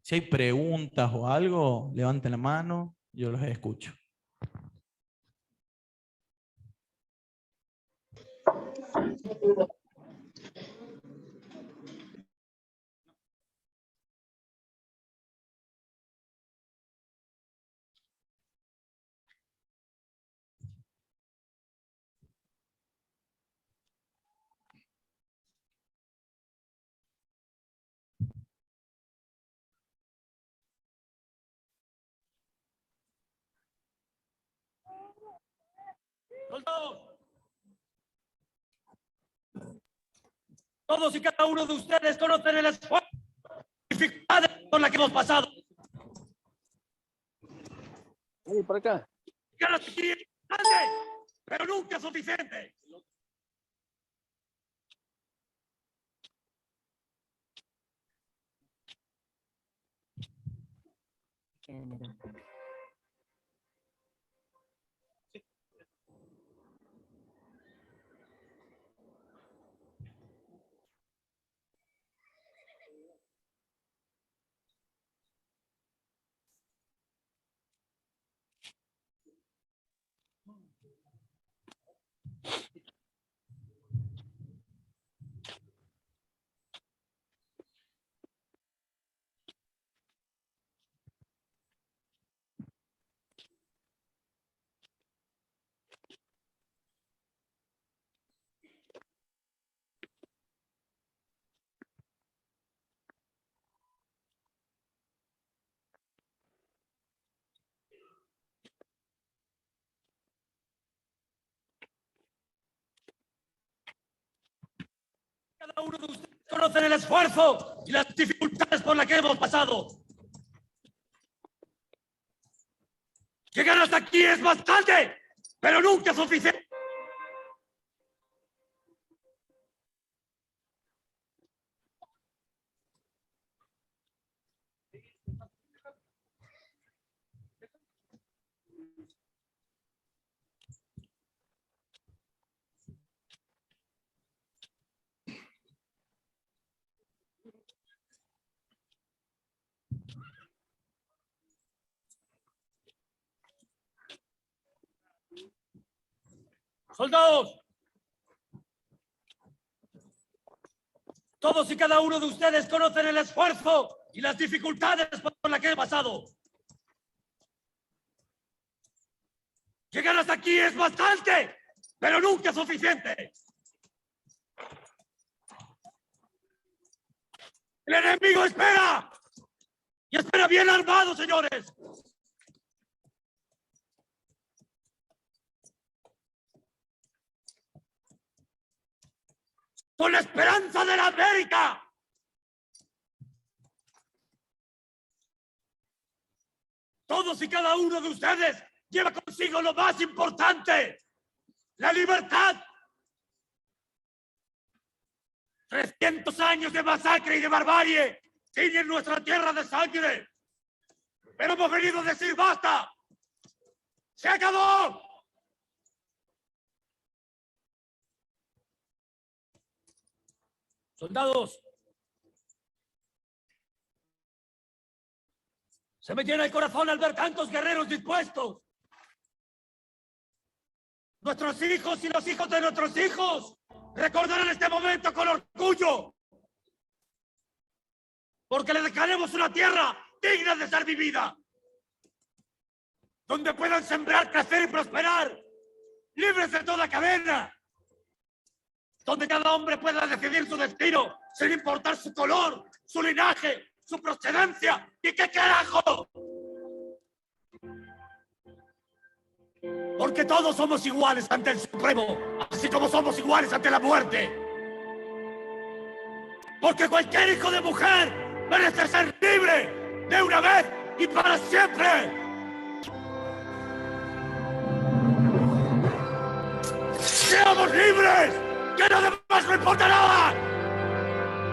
si hay preguntas o algo, levanten la mano, yo los escucho. Todos y cada uno de ustedes conocen el esfuerzo y dificultades por las que hemos pasado. Por acá. Pero nunca es suficiente. Cada uno de ustedes conoce el esfuerzo y las dificultades por las que hemos pasado. Llegar hasta aquí es bastante, pero nunca es suficiente. Soldados, todos y cada uno de ustedes conocen el esfuerzo y las dificultades por las que he pasado. Llegar hasta aquí es bastante, pero nunca es suficiente. El enemigo espera, y espera bien armado, señores. Con la esperanza de la América. Todos y cada uno de ustedes lleva consigo lo más importante, la libertad. 300 años de masacre y de barbarie tiñen nuestra tierra de sangre. Pero hemos venido a decir basta. ¡Se acabó! Soldados, se me llena el corazón al ver tantos guerreros dispuestos. Nuestros hijos y los hijos de nuestros hijos recordarán este momento con orgullo, porque le dejaremos una tierra digna de ser vivida, donde puedan sembrar, crecer y prosperar, libres de toda cadena, donde cada hombre pueda decidir su destino sin importar su color, su linaje, su procedencia y qué carajo. Porque todos somos iguales ante el Supremo, así como somos iguales ante la muerte. Porque cualquier hijo de mujer merece ser libre de una vez y para siempre. ¡Seamos libres! ¡Que lo demás no importa nada!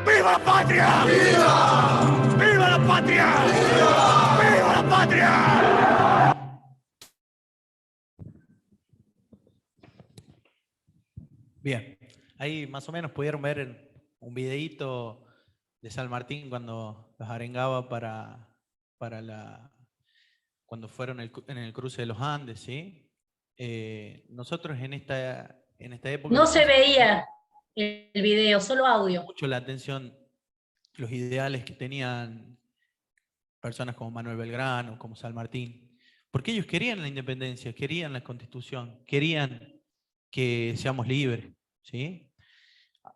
¡Viva la patria! ¡Viva! ¡Viva la patria! ¡Viva! ¡Viva la patria! Bien, ahí más o menos pudieron ver un videíto de San Martín cuando los arengaba cuando fueron en el cruce de los Andes, ¿sí? Nosotros en esta época... No se veía el video, solo audio. Mucho la atención, los ideales que tenían personas como Manuel Belgrano, como San Martín, porque ellos querían la independencia, querían la Constitución, querían que seamos libres, ¿sí?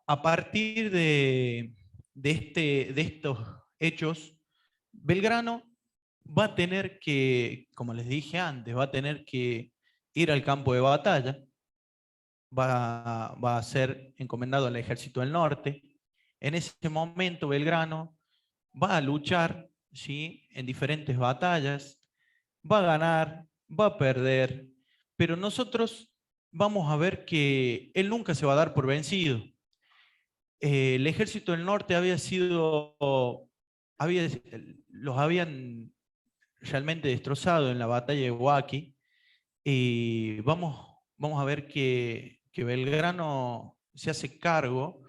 A partir de estos hechos, Belgrano va a tener que, como les dije antes, va a tener que ir al campo de batalla, va a ser encomendado al Ejército del Norte. En ese momento Belgrano va a luchar, ¿sí?, en diferentes batallas, va a ganar, va a perder, pero nosotros vamos a ver que él nunca se va a dar por vencido. El Ejército del Norte los habían realmente destrozado en la batalla de Huaqui, y vamos a ver que Belgrano se hace cargo,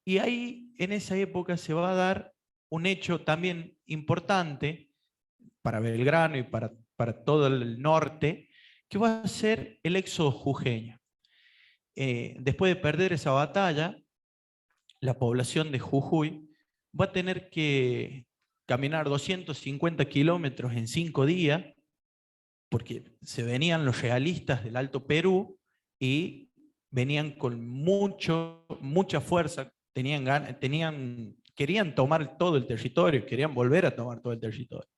y ahí en esa época se va a dar un hecho también importante para Belgrano y para todo el norte, que va a ser el éxodo jujeño. Después de perder esa batalla, la población de Jujuy va a tener que caminar 250 kilómetros en 5 días, porque se venían los realistas del Alto Perú y venían con mucha fuerza, querían tomar todo el territorio, querían volver a tomar todo el territorio.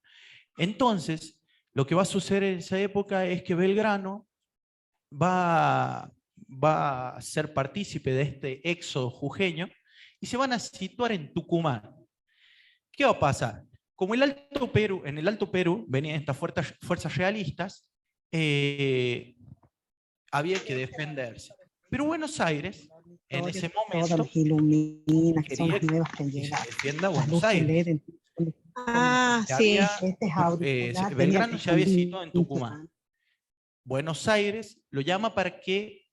Entonces, lo que va a suceder en esa época es que Belgrano va a ser partícipe de este éxodo jujeño y se van a situar en Tucumán. ¿Qué va a pasar? Como en el Alto Perú venían estas fuerzas realistas, había que defenderse. Pero Buenos Aires, en ese momento, quería que se defienda Buenos Aires. Belgrano se había situado en Tucumán. Buenos Aires lo llama para que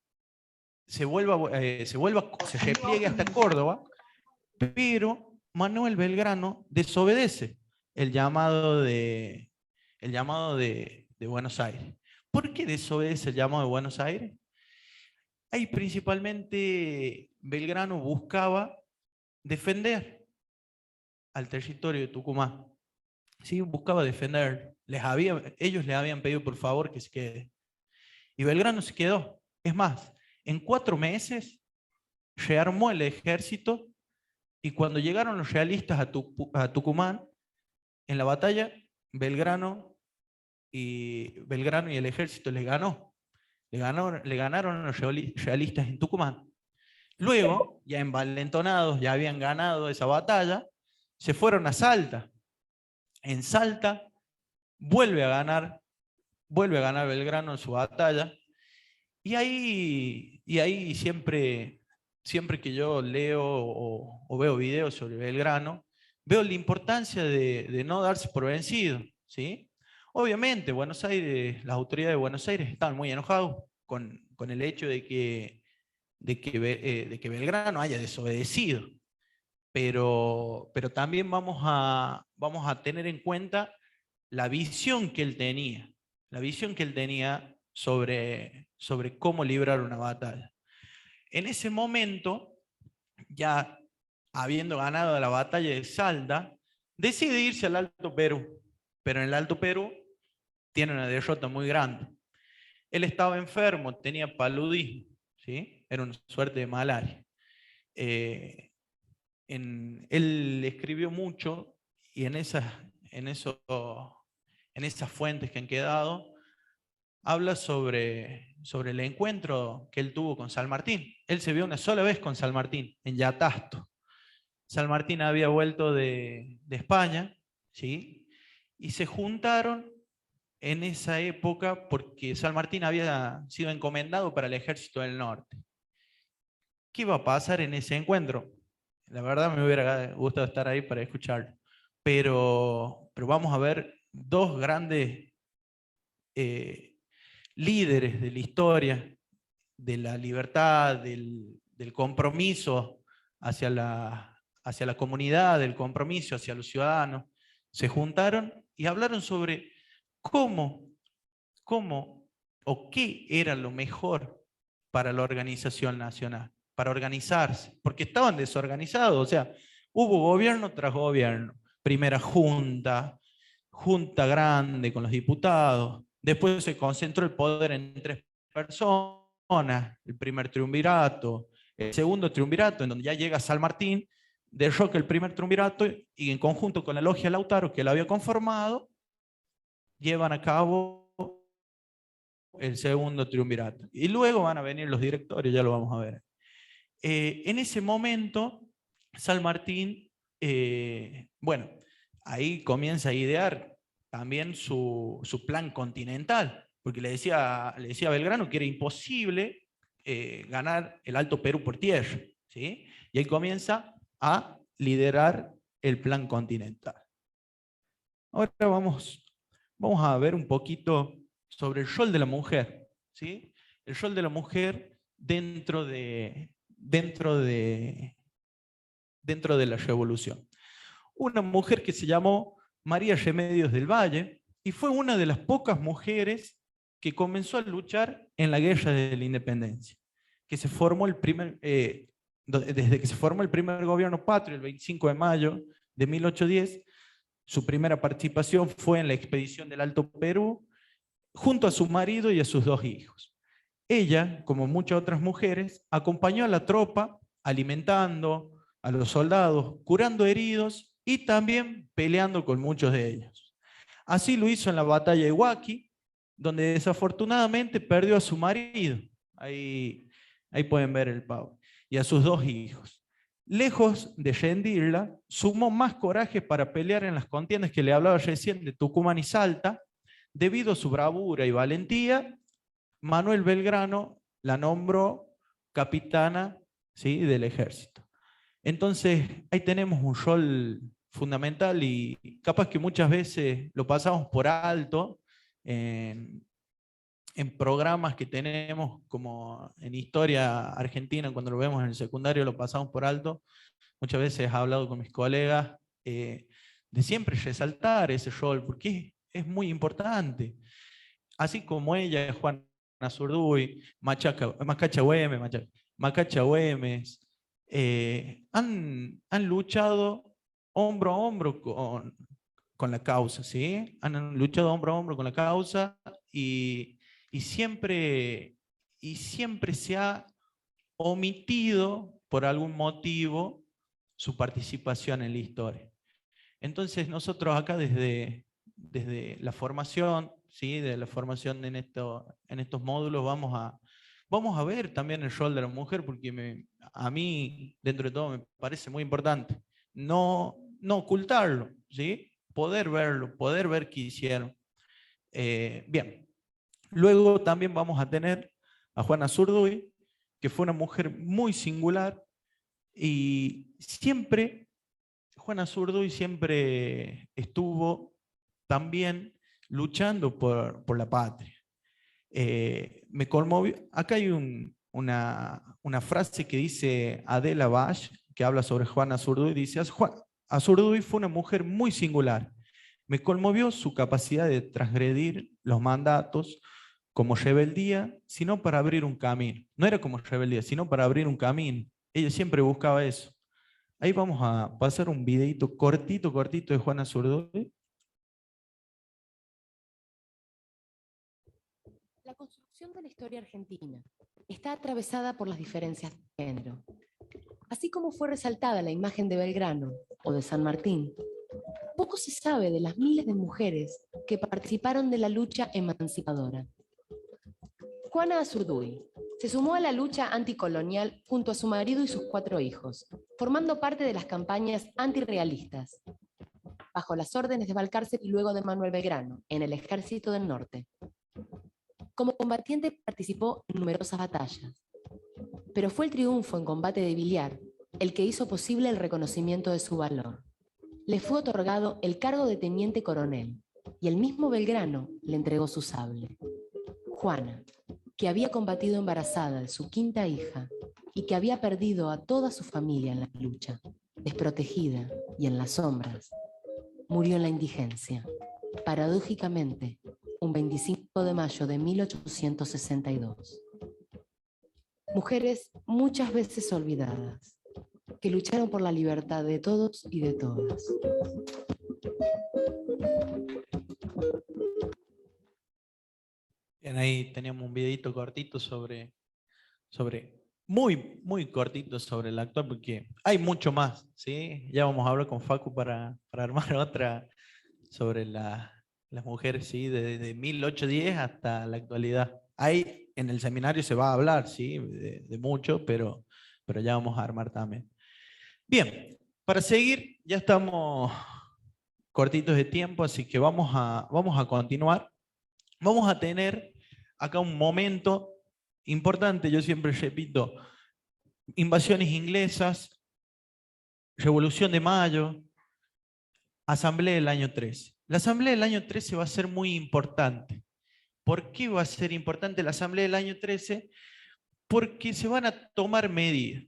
se repliegue hasta Córdoba, pero Manuel Belgrano desobedece el llamado de Buenos Aires. ¿Por qué desobedece el llamado de Buenos Aires? Ahí principalmente Belgrano buscaba defender al territorio de Tucumán. Sí, buscaba defender. Ellos le habían pedido por favor que se quede. Y Belgrano se quedó. Es más, en 4 meses rearmó el ejército, y cuando llegaron los realistas a Tucumán, en la batalla, Belgrano y el ejército les ganó. Le ganaron a los realistas en Tucumán. Luego, ya envalentonados, ya habían ganado esa batalla, se fueron a Salta. En Salta vuelve a ganar Belgrano en su batalla, y ahí siempre que yo leo o veo videos sobre Belgrano, veo la importancia de no darse por vencido, ¿sí? Obviamente, Buenos Aires, las autoridades de Buenos Aires estaban muy enojados con el hecho de que Belgrano haya desobedecido, pero también vamos a tener en cuenta la visión que él tenía sobre cómo librar una batalla. En ese momento, ya habiendo ganado la batalla de Salta, decide irse al Alto Perú, pero en el Alto Perú tiene una derrota muy grande. Él estaba enfermo, tenía paludismo, ¿sí? Era una suerte de malaria. Él escribió mucho en esas fuentes que han quedado, habla sobre el encuentro que él tuvo con San Martín. Él se vio una sola vez con San Martín, en Yatasto. San Martín había vuelto de España, ¿sí? Y se juntaron en esa época porque San Martín había sido encomendado para el ejército del norte. ¿Qué iba a pasar en ese encuentro? La verdad me hubiera gustado estar ahí para escucharlo. Pero vamos a ver dos grandes líderes de la historia, de la libertad, del compromiso hacia la comunidad, del compromiso hacia los ciudadanos. Se juntaron y hablaron sobre cómo o qué era lo mejor para la organización nacional, para organizarse, porque estaban desorganizados, o sea, hubo gobierno tras gobierno, primera junta grande con los diputados, después se concentró el poder en 3 personas, el primer triunvirato, el segundo triunvirato, en donde ya llega San Martín, derroca el primer triunvirato y en conjunto con la logia Lautaro, que lo había conformado, llevan a cabo el segundo triunvirato. Y luego van a venir los directorios, ya lo vamos a ver. En ese momento, San Martín, bueno, ahí comienza a idear también su plan continental, porque le decía a Belgrano que era imposible ganar el Alto Perú por tierra, ¿sí? Y él comienza a liderar el plan continental. Ahora vamos a ver un poquito sobre el rol de la mujer, ¿sí? El rol de la mujer dentro de la revolución. Una mujer que se llamó María Remedios del Valle y fue una de las pocas mujeres que comenzó a luchar en la guerra de la independencia, que se formó desde que se formó el primer gobierno patrio, el 25 de mayo de 1810, su primera participación fue en la expedición del Alto Perú, junto a su marido y a sus 2 hijos. Ella, como muchas otras mujeres, acompañó a la tropa, alimentando a los soldados, curando heridos y también peleando con muchos de ellos. Así lo hizo en la batalla de Huaqui, donde desafortunadamente perdió a su marido. Ahí pueden ver el pavo. Y a sus 2 hijos. Lejos de rendirla, sumó más coraje para pelear en las contiendas que le hablaba recién de Tucumán y Salta. Debido a su bravura y valentía, Manuel Belgrano la nombró capitana, ¿sí?, del ejército. Entonces, ahí tenemos un rol fundamental y capaz que muchas veces lo pasamos por alto en programas que tenemos como en historia argentina, cuando lo vemos en el secundario lo pasamos por alto. Muchas veces he hablado con mis colegas de siempre resaltar ese rol, porque es muy importante. Así como ella, Juana Zurduy, Macacha Güemes, han luchado hombro a hombro con la causa, ¿sí? Han luchado hombro a hombro con la causa y siempre se ha omitido por algún motivo su participación en la historia. Entonces nosotros acá desde la formación, ¿sí?, de la formación en estos módulos vamos a ver también el rol de la mujer, porque a mí dentro de todo me parece muy importante no ocultarlo, ¿sí?, poder verlo, poder ver qué hicieron. Bien, luego también vamos a tener a Juana Zurduy, que fue una mujer muy singular y Juana Zurduy siempre estuvo también luchando por la patria. Me conmovió. Acá hay una frase que dice Adela Bash, que habla sobre Juana Zurduy, dice: Zurduy fue una mujer muy singular. Me conmovió su capacidad de transgredir los mandatos como rebeldía, sino para abrir un camino. No era como rebeldía, sino para abrir un camino. Ella siempre buscaba eso. Ahí vamos a pasar un videito cortito de Juana Zurduy. La construcción de la historia argentina está atravesada por las diferencias de género. Así como fue resaltada la imagen de Belgrano o de San Martín, Poco se sabe de las miles de mujeres que participaron de la lucha emancipadora. Juana Azurduy se sumó a la lucha anticolonial junto a su marido y sus 4 hijos, formando parte de las campañas antirrealistas, bajo las órdenes de Balcarce y luego de Manuel Belgrano, en el Ejército del Norte. Como combatiente participó en numerosas batallas, pero fue el triunfo en combate de Villar el que hizo posible el reconocimiento de su valor. Le fue otorgado el cargo de teniente coronel y el mismo Belgrano le entregó su sable. Juana, que había combatido embarazada de su 5ª hija y que había perdido a toda su familia en la lucha, desprotegida y en las sombras, murió en la indigencia, paradójicamente, un 25 de mayo de 1862. Mujeres muchas veces olvidadas, que lucharon por la libertad de todos y de todas. Bien, ahí teníamos un videito cortito muy cortito sobre el actual, porque hay mucho más, ¿sí? Ya vamos a hablar con Facu para armar otra sobre las mujeres, ¿sí? De 1810 hasta la actualidad. Ahí en el seminario se va a hablar, ¿sí? De mucho, pero ya vamos a armar también. Bien, para seguir, ya estamos cortitos de tiempo, así que vamos a continuar. Vamos a tener acá un momento importante, yo siempre repito, invasiones inglesas, Revolución de Mayo, Asamblea del año 13. La Asamblea del año 13 va a ser muy importante. ¿Por qué va a ser importante la Asamblea del año 13? Porque se van a tomar medidas.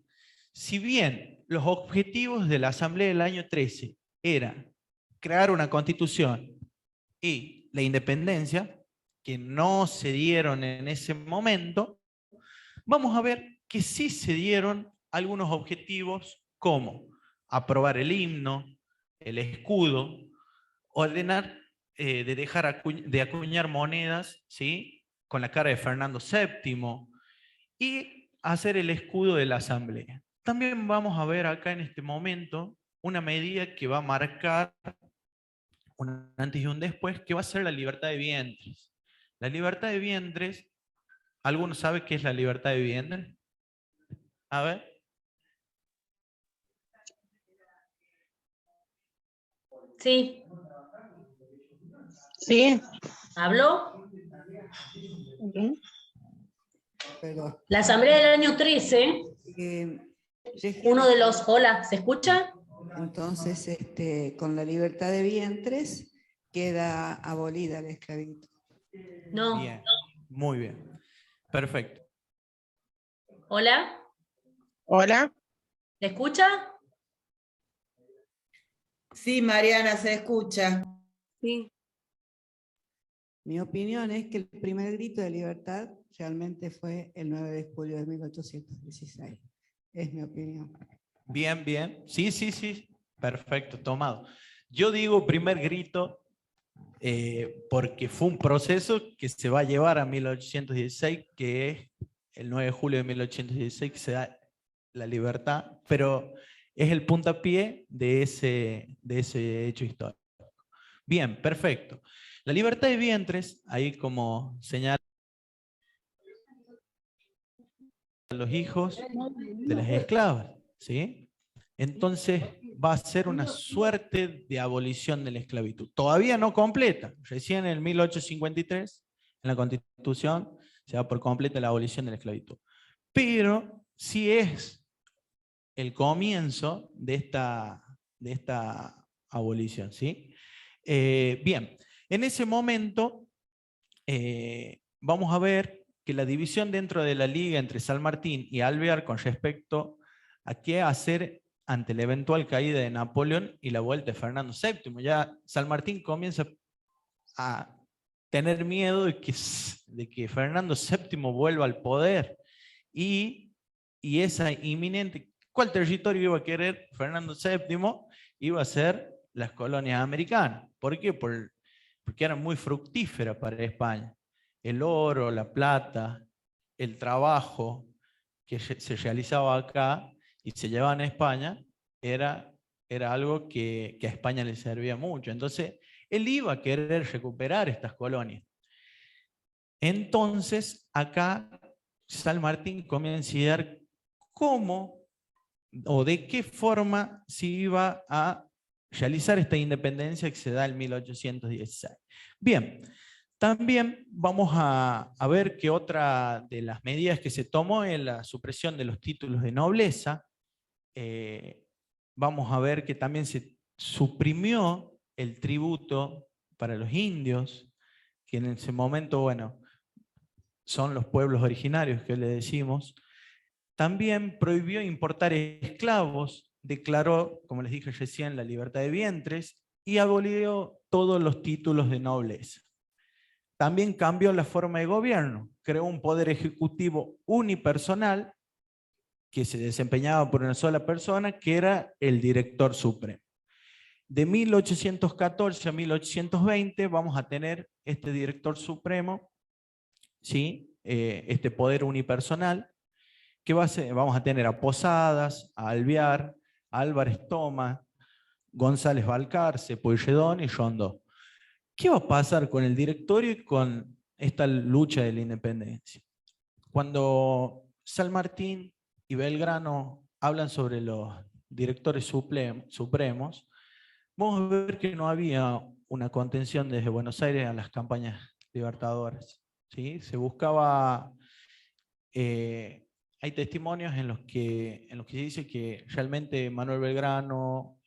Si bien los objetivos de la Asamblea del año 13 eran crear una constitución y la independencia, que no se dieron en ese momento, vamos a ver que sí se dieron algunos objetivos como aprobar el himno, el escudo, ordenar de dejar de acuñar monedas, ¿sí? Con la cara de Fernando VII y hacer el escudo de la Asamblea. También vamos a ver acá en este momento una medida que va a marcar un antes y un después, que va a ser la libertad de vientres. La libertad de vientres, ¿alguno sabe qué es la libertad de vientres? A ver. Sí. Sí. ¿Habló? La Asamblea del año 13, uno de los... Hola, ¿se escucha? Entonces, con la libertad de vientres queda abolida la esclavitud. No. Bien, muy bien. Perfecto. Hola. Hola. ¿Se escucha? Sí, Mariana, se escucha. Sí. Mi opinión es que el primer grito de libertad realmente fue el 9 de julio de 1816. Es mi opinión. Bien, bien. Sí, sí, sí. Perfecto, tomado. Yo digo primer grito porque fue un proceso que se va a llevar a 1816, que es el 9 de julio de 1816 que se da la libertad, pero es el puntapié de ese hecho histórico. Bien, perfecto. La libertad de vientres, ahí como señala los hijos de las esclavas, ¿sí? Entonces va a ser una suerte de abolición de la esclavitud. Todavía no completa. Recién en el 1853, en la Constitución, se da por completa la abolición de la esclavitud. Pero sí es el comienzo de esta abolición, ¿sí? Bien, en ese momento vamos a ver que la división dentro de la liga entre San Martín y Alvear con respecto a qué hacer ante la eventual caída de Napoleón y la vuelta de Fernando VII. Ya San Martín comienza a tener miedo de que Fernando VII vuelva al poder y esa inminente... ¿Cuál territorio iba a querer Fernando VII? Iba a ser las colonias americanas. ¿Por qué? Porque eran muy fructíferas para España. El oro, la plata, el trabajo que se realizaba acá y se llevaba en España era era algo que a España le servía mucho. Entonces, él iba a querer recuperar estas colonias. Entonces, acá San Martín comienza a idear cómo o de qué forma se iba a realizar esta independencia que se da en 1816. Bien, también vamos a ver que otra de las medidas que se tomó es la supresión de los títulos de nobleza. Vamos a ver que también se suprimió el tributo para los indios, que en ese momento, bueno, son los pueblos originarios que le decimos. También prohibió importar esclavos, declaró, como les dije recién, la libertad de vientres y abolió todos los títulos de nobleza. También cambió la forma de gobierno, creó un poder ejecutivo unipersonal que se desempeñaba por una sola persona, que era el director supremo. De 1814 a 1820 vamos a tener este director supremo, ¿sí? Este poder unipersonal, que vamos a tener a Posadas, a Alvear, a Álvarez Thomas, González Balcarce, Pueyrredón y Rondó. ¿Qué va a pasar con el directorio y con esta lucha de la independencia? Cuando San Martín y Belgrano hablan sobre los directores supremos, vamos a ver que no había una contención desde Buenos Aires a las campañas libertadoras, ¿sí? Se buscaba... hay testimonios en los que se dice que realmente Manuel Belgrano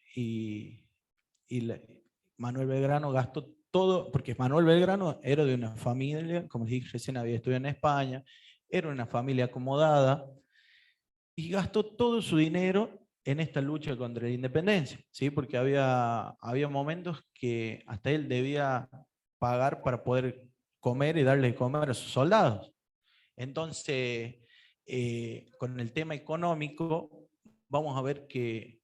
Manuel Belgrano gastó todo, porque Manuel Belgrano era de una familia, como dije recién, había estudiado en España, era una familia acomodada, y gastó todo su dinero en esta lucha contra la independencia, ¿sí? Porque había momentos que hasta él debía pagar para poder comer y darle de comer a sus soldados. Entonces, con el tema económico, vamos a ver que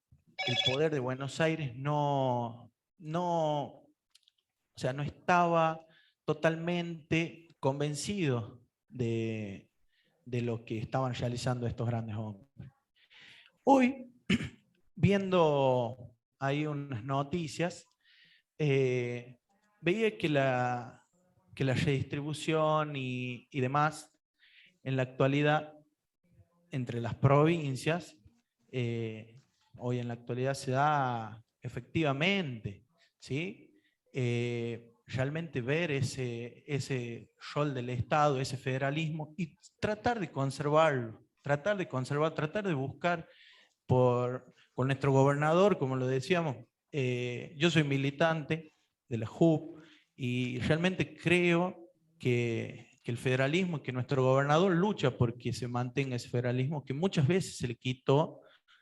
el poder de Buenos Aires no estaba totalmente convencido de lo que estaban realizando estos grandes hombres. Hoy, viendo ahí unas noticias, veía que la redistribución y demás, en la actualidad, entre las provincias, hoy en la actualidad se da efectivamente, ¿sí? Realmente ver ese rol del Estado, ese federalismo, y tratar de conservarlo, tratar de buscar con nuestro gobernador, como lo decíamos. Yo soy militante de la JUP y realmente creo que el federalismo, que nuestro gobernador lucha porque se mantenga ese federalismo que muchas veces se le quitó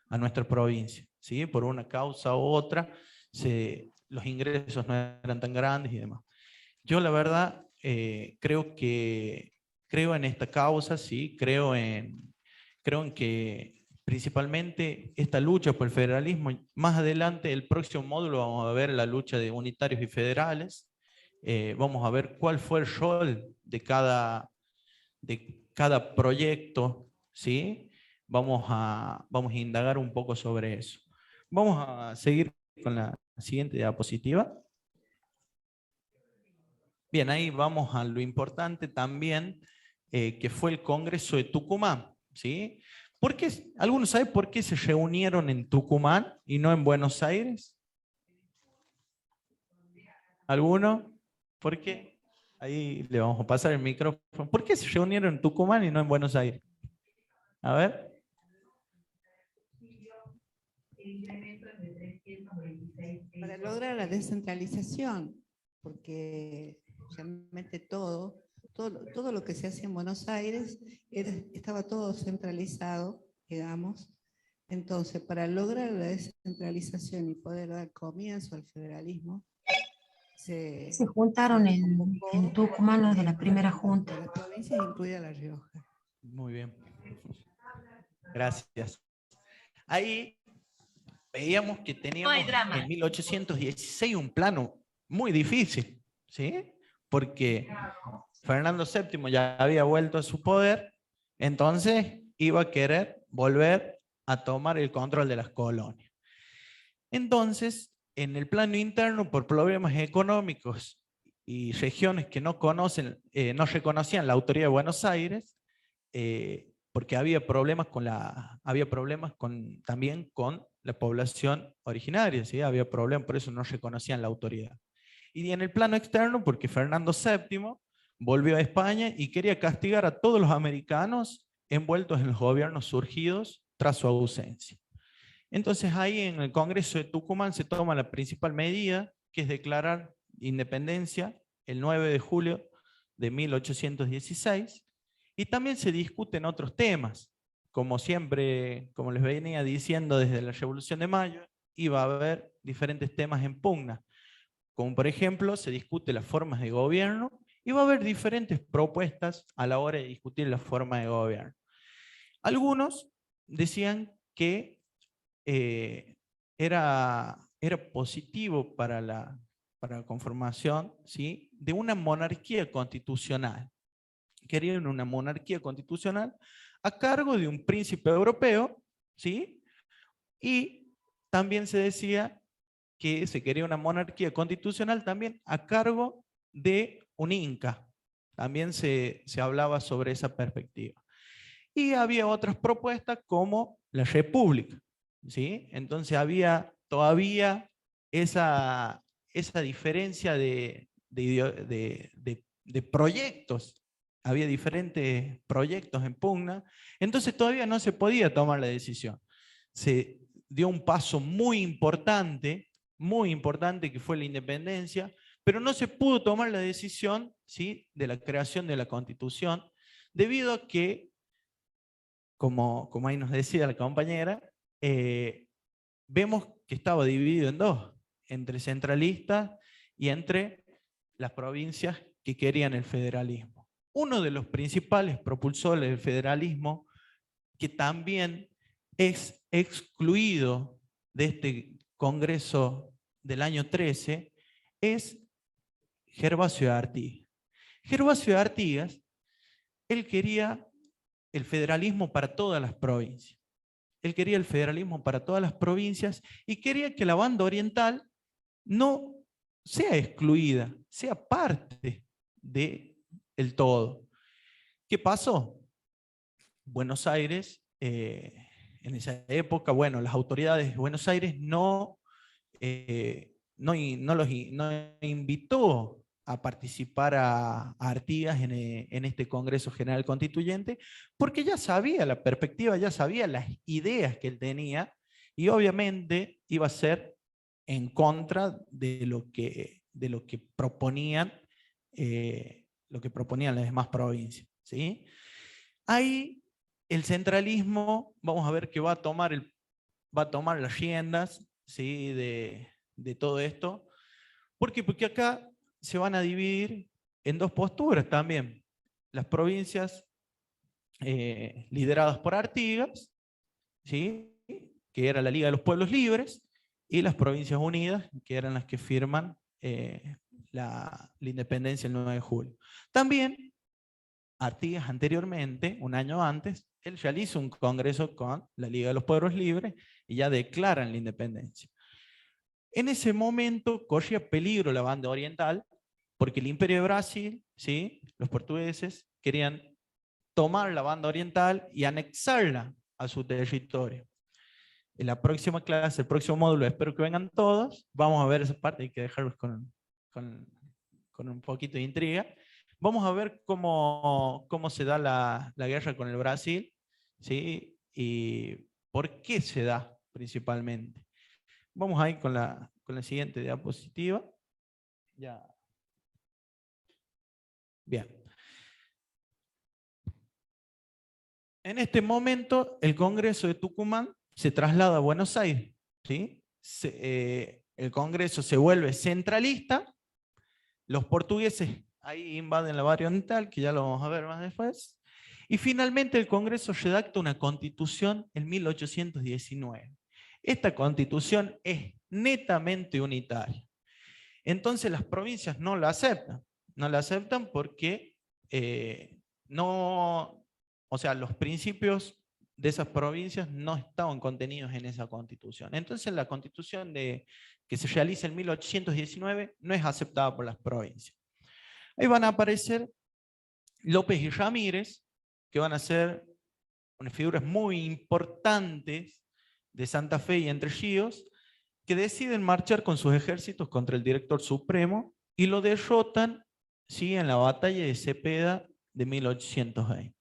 a nuestra provincia, ¿sí? Por una causa u otra, los ingresos no eran tan grandes y demás. Yo la verdad creo en esta causa, ¿sí? Creo en que principalmente esta lucha por el federalismo, más adelante el próximo módulo vamos a ver la lucha de unitarios y federales, vamos a ver cuál fue el rol de cada proyecto, ¿sí? Vamos a indagar un poco sobre eso. Vamos a seguir con la siguiente diapositiva. Bien, ahí vamos a lo importante también, que fue el Congreso de Tucumán, ¿sí? ¿Algunos saben por qué se reunieron en Tucumán y no en Buenos Aires? ¿Alguno? ¿Por qué? Ahí le vamos a pasar el micrófono. ¿Por qué se reunieron en Tucumán y no en Buenos Aires? A ver. Para lograr la descentralización, porque realmente todo lo que se hace en Buenos Aires estaba todo centralizado, digamos. Entonces, para lograr la descentralización y poder dar comienzo al federalismo, se juntaron en Tucumán los de la primera junta. La provincia incluida La Rioja. Muy bien. Gracias. Ahí veíamos que teníamos en 1816 un plano muy difícil, ¿sí? Porque Fernando VII ya había vuelto a su poder, entonces iba a querer volver a tomar el control de las colonias. Entonces, en el plano interno, por problemas económicos y regiones que no reconocían la autoridad de Buenos Aires, porque había problemas también con la población originaria, ¿sí? Había problemas, por eso no reconocían la autoridad. Y en el plano externo, porque Fernando VII volvió a España y quería castigar a todos los americanos envueltos en los gobiernos surgidos tras su ausencia. Entonces ahí en el Congreso de Tucumán se toma la principal medida, que es declarar independencia el 9 de julio de 1816, y también se discuten otros temas, como siempre, como les venía diciendo desde la Revolución de Mayo, iba a haber diferentes temas en pugna, como por ejemplo se discute las formas de gobierno, y va a haber diferentes propuestas a la hora de discutir la forma de gobierno. Algunos decían que era positivo para la conformación, ¿sí?, de una monarquía constitucional. Querían una monarquía constitucional a cargo de un príncipe europeo, ¿sí? Y también se decía que se quería una monarquía constitucional también a cargo de un inca. También se hablaba sobre esa perspectiva. Y había otras propuestas como la república, ¿sí? Entonces había todavía esa diferencia de proyectos. Había diferentes proyectos en pugna, entonces todavía no se podía tomar la decisión. Se dio un paso muy importante que fue la independencia, pero no se pudo tomar la decisión, ¿sí?, de la creación de la Constitución, debido a que, como ahí nos decía la compañera, vemos que estaba dividido en dos, entre centralistas y entre las provincias que querían el federalismo. Uno de los principales propulsores del federalismo, que también es excluido de este Congreso del año 13, es Gervasio de Artigas. Gervasio de Artigas, él quería el federalismo para todas las provincias. Él quería el federalismo para todas las provincias y quería que la banda oriental no sea excluida, sea parte del todo. ¿Qué pasó? Buenos Aires, en esa época, bueno, las autoridades de Buenos Aires no invitó a participar a Artigas en este Congreso General Constituyente, porque ya sabía la perspectiva, ya sabía las ideas que él tenía, y obviamente iba a ser en contra de lo que proponían las demás provincias, ¿sí? Ahí el centralismo, vamos a ver que va a tomar las riendas, ¿sí?, de todo esto. ¿Por qué? Porque acá se van a dividir en dos posturas también. Las provincias lideradas por Artigas, ¿sí?, que era la Liga de los Pueblos Libres, y las Provincias Unidas, que eran las que firman la independencia el 9 de julio. También Artigas anteriormente, un año antes, él realiza un congreso con la Liga de los Pueblos Libres y ya declaran la independencia. En ese momento corría peligro la banda oriental, porque el Imperio de Brasil, ¿sí?, los portugueses, querían tomar la banda oriental y anexarla a su territorio. En la próxima clase, el próximo módulo, espero que vengan todos, vamos a ver esa parte, hay que dejarlos con un poquito de intriga. Vamos a ver cómo se da la guerra con el Brasil, ¿sí?, y por qué se da principalmente. Vamos a ir con la siguiente diapositiva. Ya. Bien. En este momento, el Congreso de Tucumán se traslada a Buenos Aires, ¿sí? El Congreso se vuelve centralista, los portugueses ahí invaden la Barrio Oriental, que ya lo vamos a ver más después, y finalmente el Congreso redacta una constitución en 1819. Esta constitución es netamente unitaria. Entonces las provincias no la aceptan porque los principios de esas provincias no estaban contenidos en esa constitución. Entonces la constitución que se realiza en 1819 no es aceptada por las provincias. Ahí van a aparecer López y Ramírez, que van a ser unas figuras muy importantes de Santa Fe y Entre Ríos, que deciden marchar con sus ejércitos contra el director supremo y lo derrotan, ¿sí?, en la batalla de Cepeda de 1820.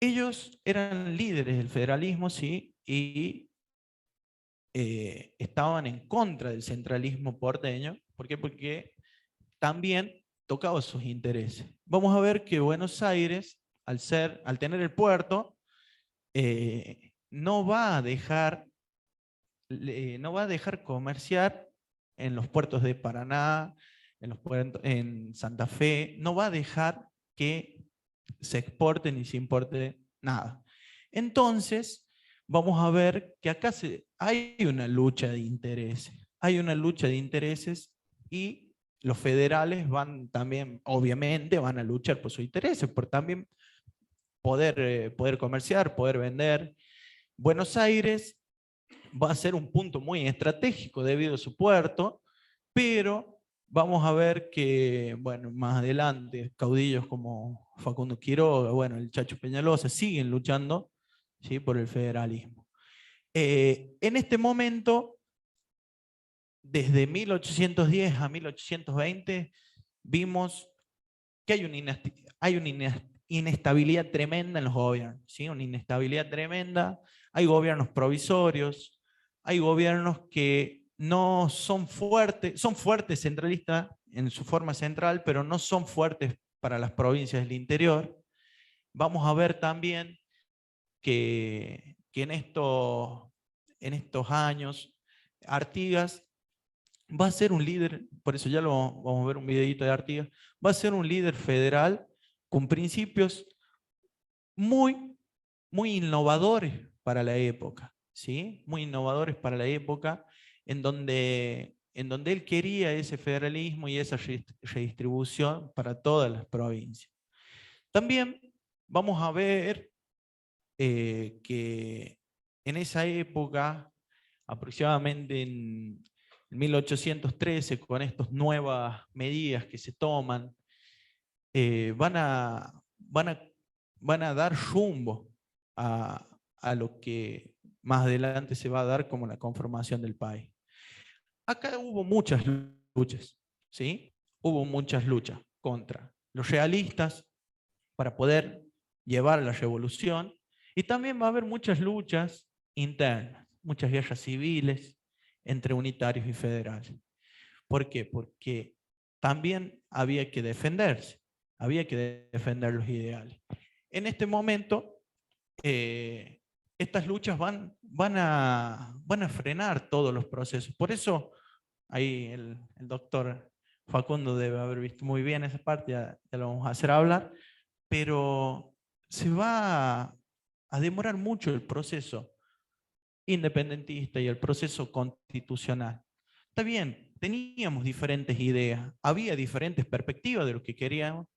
Ellos eran líderes del federalismo, ¿sí?, y estaban en contra del centralismo porteño. ¿Por qué? Porque también tocaba sus intereses. Vamos a ver que Buenos Aires, al tener el puerto, no va a dejar comerciar en los puertos de Paraná, en Santa Fe, no va a dejar que se exporte ni se importe nada. Entonces, vamos a ver que acá hay una lucha de intereses. Hay una lucha de intereses y los federales van también, obviamente, van a luchar por sus intereses, por también poder comerciar, poder vender. Buenos Aires va a ser un punto muy estratégico debido a su puerto, pero vamos a ver que, bueno, más adelante, caudillos como Facundo Quiroga, bueno, el Chacho Peñalosa, siguen luchando, ¿sí?, por el federalismo. En este momento, desde 1810 a 1820, vimos que hay una inestabilidad tremenda en los gobiernos, ¿sí? Una inestabilidad tremenda. Hay gobiernos provisorios, hay gobiernos que no son fuertes centralistas en su forma central, pero no son fuertes para las provincias del interior. Vamos a ver también que en estos años, Artigas va a ser un líder, por eso ya vamos a ver un videito de Artigas, va a ser un líder federal con principios muy, muy innovadores para la época, ¿sí? Muy innovadores para la época, en donde él quería ese federalismo y esa redistribución para todas las provincias. También vamos a ver que en esa época, aproximadamente en 1813, con estas nuevas medidas que se toman, van a dar rumbo a lo que más adelante se va a dar como la conformación del país. Acá hubo muchas luchas, ¿sí? Hubo muchas luchas contra los realistas para poder llevar a la revolución, y también va a haber muchas luchas internas, muchas guerras civiles entre unitarios y federales. ¿Por qué? Porque también había que defenderse, había que defender los ideales. En este momento, estas luchas van a frenar todos los procesos. Por eso, ahí el doctor Facundo debe haber visto muy bien esa parte, ya lo vamos a hacer hablar, pero se va a demorar mucho el proceso independentista y el proceso constitucional. Está bien, teníamos diferentes ideas, había diferentes perspectivas de lo que queríamos.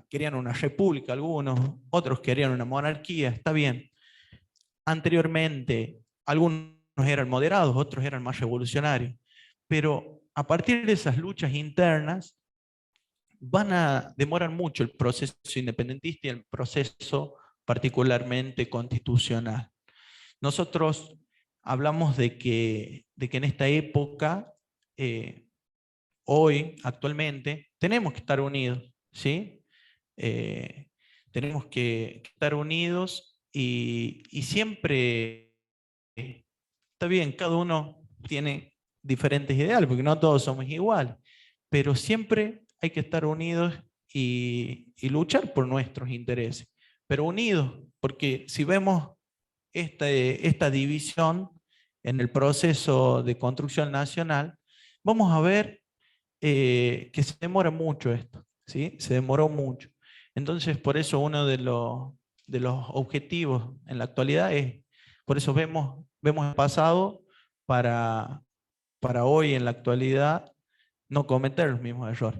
Querían una república algunos, otros querían una monarquía, está bien. Anteriormente, algunos eran moderados, otros eran más revolucionarios, pero a partir de esas luchas internas van a demorar mucho el proceso independentista y el proceso particularmente constitucional. Nosotros hablamos de que en esta época, hoy, actualmente, tenemos que estar unidos, ¿sí? Tenemos que estar unidos y siempre, está bien, cada uno tiene diferentes ideales, porque no todos somos iguales, pero siempre hay que estar unidos y luchar por nuestros intereses, pero unidos, porque si vemos esta división en el proceso de construcción nacional, vamos a ver que se demora mucho esto, ¿sí? Se demoró mucho. Entonces, por eso uno de los objetivos en la actualidad es, por eso vemos el pasado para hoy en la actualidad no cometer los mismos errores.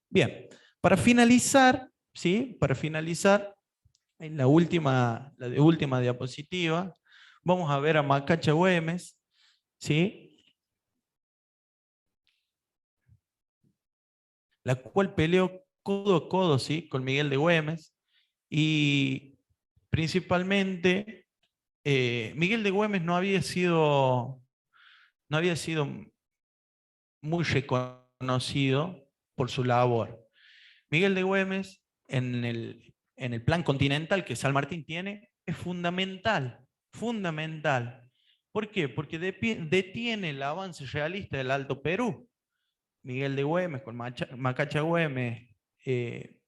Bien, para finalizar, ¿sí? Para finalizar, En la última diapositiva, vamos a ver a Macacha Güemes, ¿sí? La cual peleó codo a codo, ¿sí? Con Miguel de Güemes, y principalmente Miguel de Güemes no había sido muy reconocido por su labor. Miguel de Güemes, en el plan continental que San Martín tiene, es fundamental, fundamental. ¿Por qué? Porque detiene el avance realista del Alto Perú. Miguel de Güemes con Macacha Güemes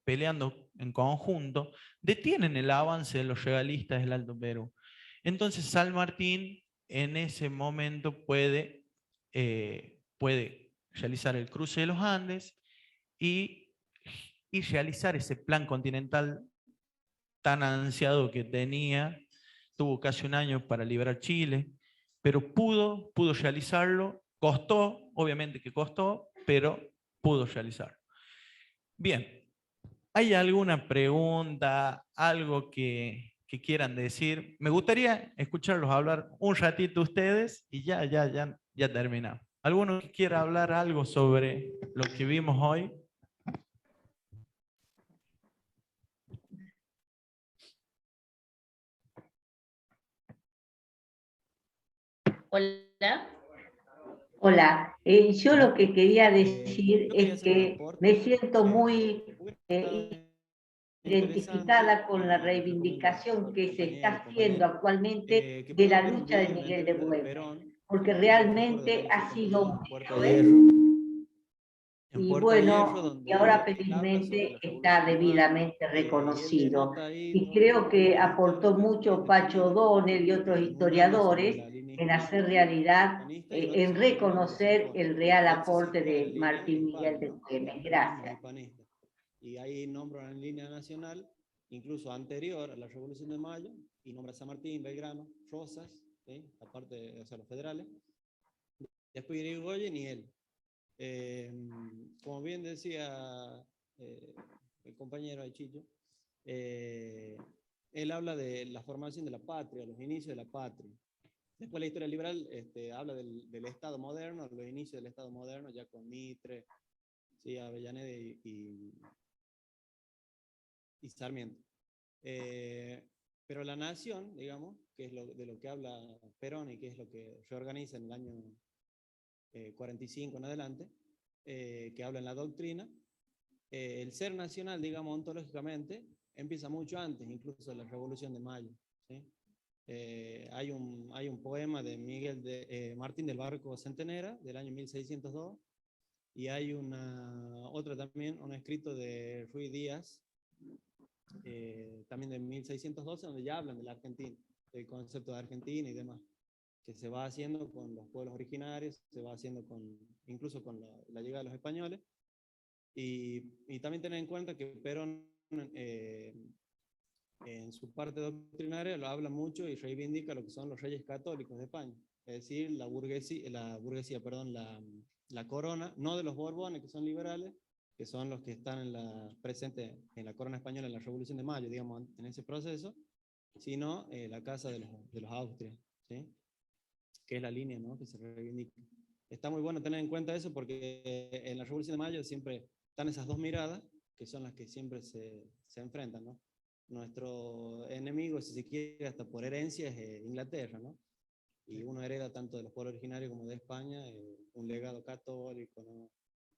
peleando en conjunto, detienen el avance de los regalistas del Alto Perú. Entonces San Martín en ese momento puede realizar el cruce de los Andes y realizar ese plan continental tan ansiado que tenía. Tuvo casi un año para liberar Chile, pero pudo realizarlo. Costó, obviamente que costó, pero pudo realizarlo. Bien, ¿hay alguna pregunta, algo que quieran decir? Me gustaría escucharlos hablar un ratito ustedes y ya terminamos. ¿Alguno que quiera hablar algo sobre lo que vimos hoy? Hola. Hola, yo lo que quería decir es que me siento muy identificada con la reivindicación que se está haciendo actualmente de la lucha de Miguel de Güemes, porque realmente ha sido un héroe. Y bueno, y ahora felizmente está debidamente reconocido. Y creo que aportó mucho Pacho O'Donnell y otros historiadores en hacer realidad, en reconocer el real aporte de Martín Miguel de Güemes. Gracias. Y ahí nombra una línea nacional, incluso anterior a la Revolución de Mayo, y nombra San Martín, Belgrano, Rosas, ¿sí? Aparte, o sea, los federales. Después Irigoyen y él. Como bien decía el compañero Aichillo, él habla de la formación de la patria, los inicios de la patria. Después la historia liberal habla del Estado moderno, los inicios del Estado moderno, ya con Mitre, ¿sí? Avellaneda y Sarmiento. Pero la nación, digamos, que es de lo que habla Perón y que es lo que reorganiza en el año 45 en adelante, que habla en la doctrina, el ser nacional, digamos, ontológicamente, empieza mucho antes, incluso de la Revolución de Mayo, ¿sí? Hay un poema de Martín del Barco Centenera, del año 1602, y hay otro también, un escrito de Ruiz Díaz, también de 1612, donde ya hablan de la Argentina, del concepto de Argentina y demás, que se va haciendo con los pueblos originarios, se va haciendo incluso con la llegada de los españoles, y también tener en cuenta que Perón en su parte doctrinaria lo habla mucho y reivindica lo que son los reyes católicos de España, es decir, la corona, no de los Borbones, que son liberales, que son los que están presentes en la corona española en la Revolución de Mayo, digamos, en ese proceso, sino la casa de los Austrias, ¿sí? Que es la línea, ¿no?, que se reivindica. Está muy bueno tener en cuenta eso porque en la Revolución de Mayo siempre están esas dos miradas que son las que siempre se enfrentan, ¿no? Nuestro enemigo, si se quiere, hasta por herencia, es Inglaterra, ¿no? Y uno hereda tanto de los pueblos originarios como de España un legado católico, ¿no?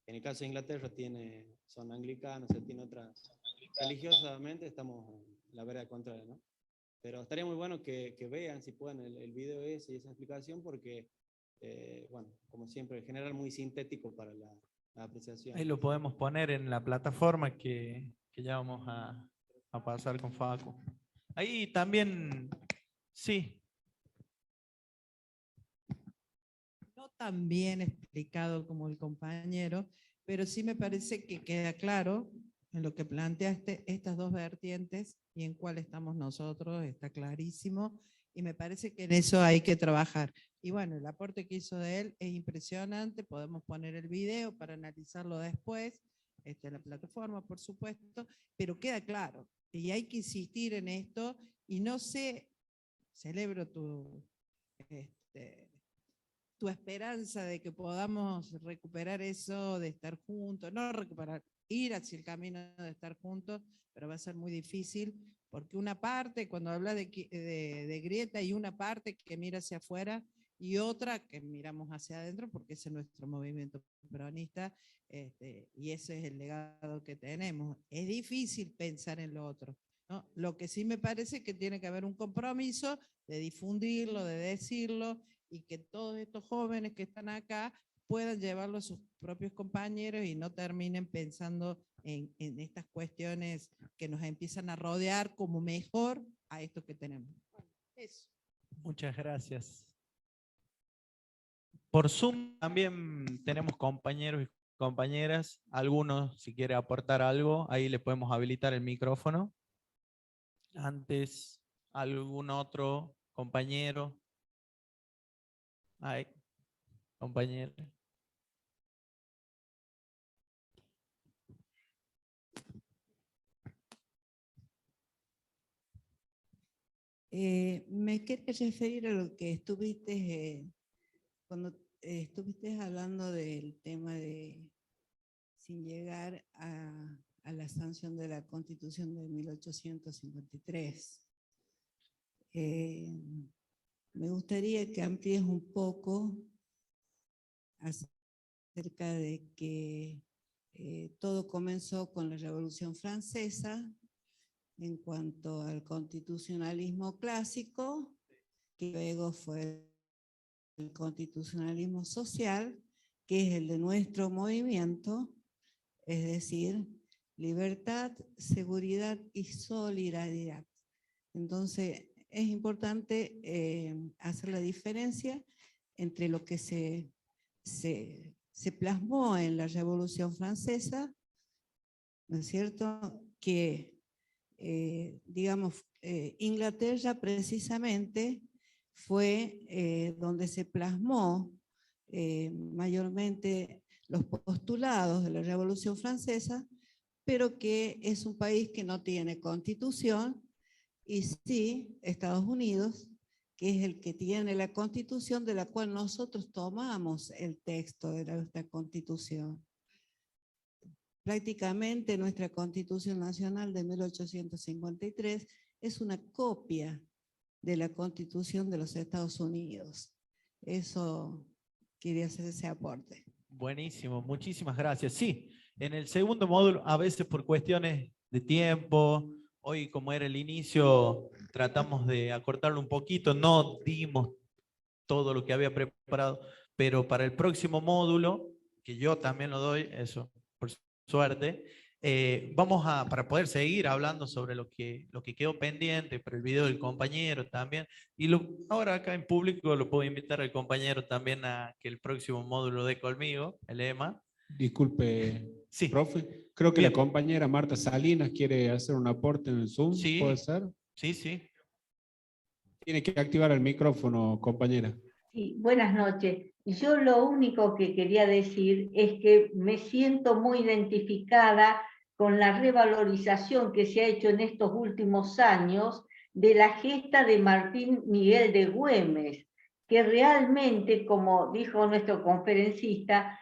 En el caso de Inglaterra son anglicanos, tiene otra. Religiosamente estamos en la vereda contraria, ¿no? Pero estaría muy bueno que vean, si pueden, el video ese y esa explicación, porque, bueno, como siempre, general muy sintético para la apreciación. Ahí lo podemos poner en la plataforma que ya vamos a pasar con Facu. Ahí también, sí. No tan bien explicado como el compañero, pero sí me parece que queda claro en lo que planteaste estas dos vertientes y en cuál estamos nosotros, está clarísimo, y me parece que en eso hay que trabajar. Y bueno, el aporte que hizo de él es impresionante, podemos poner el video para analizarlo después, la plataforma, por supuesto, pero queda claro, y hay que insistir en esto, y no sé, celebro tu esperanza de que podamos recuperar eso de estar juntos, no recuperar, ir hacia el camino de estar juntos, pero va a ser muy difícil, porque una parte, cuando habla de grieta, hay una parte que mira hacia afuera y otra que miramos hacia adentro, porque ese es nuestro movimiento peronista, y ese es el legado que tenemos. Es difícil pensar en lo otro, ¿no? Lo que sí me parece que tiene que haber un compromiso de difundirlo, de decirlo, y que todos estos jóvenes que están acá puedan llevarlo a sus propios compañeros y no terminen pensando en estas cuestiones que nos empiezan a rodear como mejor a esto que tenemos. Eso. Muchas gracias. Por Zoom también tenemos compañeros y compañeras. Algunos, si quiere aportar algo, ahí le podemos habilitar el micrófono. Antes, ¿algún otro compañero? Ay, compañero. Me quería referir a lo que estuviste, cuando estuviste hablando del tema de sin llegar a la sanción de la Constitución de 1853. Me gustaría que amplíes un poco acerca de que todo comenzó con la Revolución Francesa en cuanto al constitucionalismo clásico, que luego fue el constitucionalismo social, que es el de nuestro movimiento, es decir, libertad, seguridad y solidaridad. Entonces, es importante hacer la diferencia entre lo que se plasmó en la Revolución Francesa, ¿no es cierto?, que digamos, Inglaterra precisamente fue donde se plasmó mayormente los postulados de la Revolución Francesa, pero que es un país que no tiene constitución, y sí Estados Unidos, que es el que tiene la constitución de la cual nosotros tomamos el texto de nuestra constitución. Prácticamente nuestra Constitución Nacional de 1853 es una copia de la Constitución de los Estados Unidos. Eso quería hacer ese aporte. Buenísimo, muchísimas gracias. Sí, en el segundo módulo, a veces por cuestiones de tiempo, hoy como era el inicio, tratamos de acortarlo un poquito, no dimos todo lo que había preparado, pero para el próximo módulo, que yo también lo doy, eso, por suerte, para poder seguir hablando sobre lo que quedó pendiente, por el video del compañero también, y ahora acá en público lo puedo invitar al compañero también a que el próximo módulo dé conmigo, el EMA. Disculpe, sí. Profe, creo que la compañera Marta Salinas quiere hacer un aporte en el Zoom, sí. ¿Puede ser? Sí, sí. Tiene que activar el micrófono, compañera. Sí, buenas noches. Yo lo único que quería decir es que me siento muy identificada con la revalorización que se ha hecho en estos últimos años de la gesta de Martín Miguel de Güemes, que realmente, como dijo nuestro conferencista,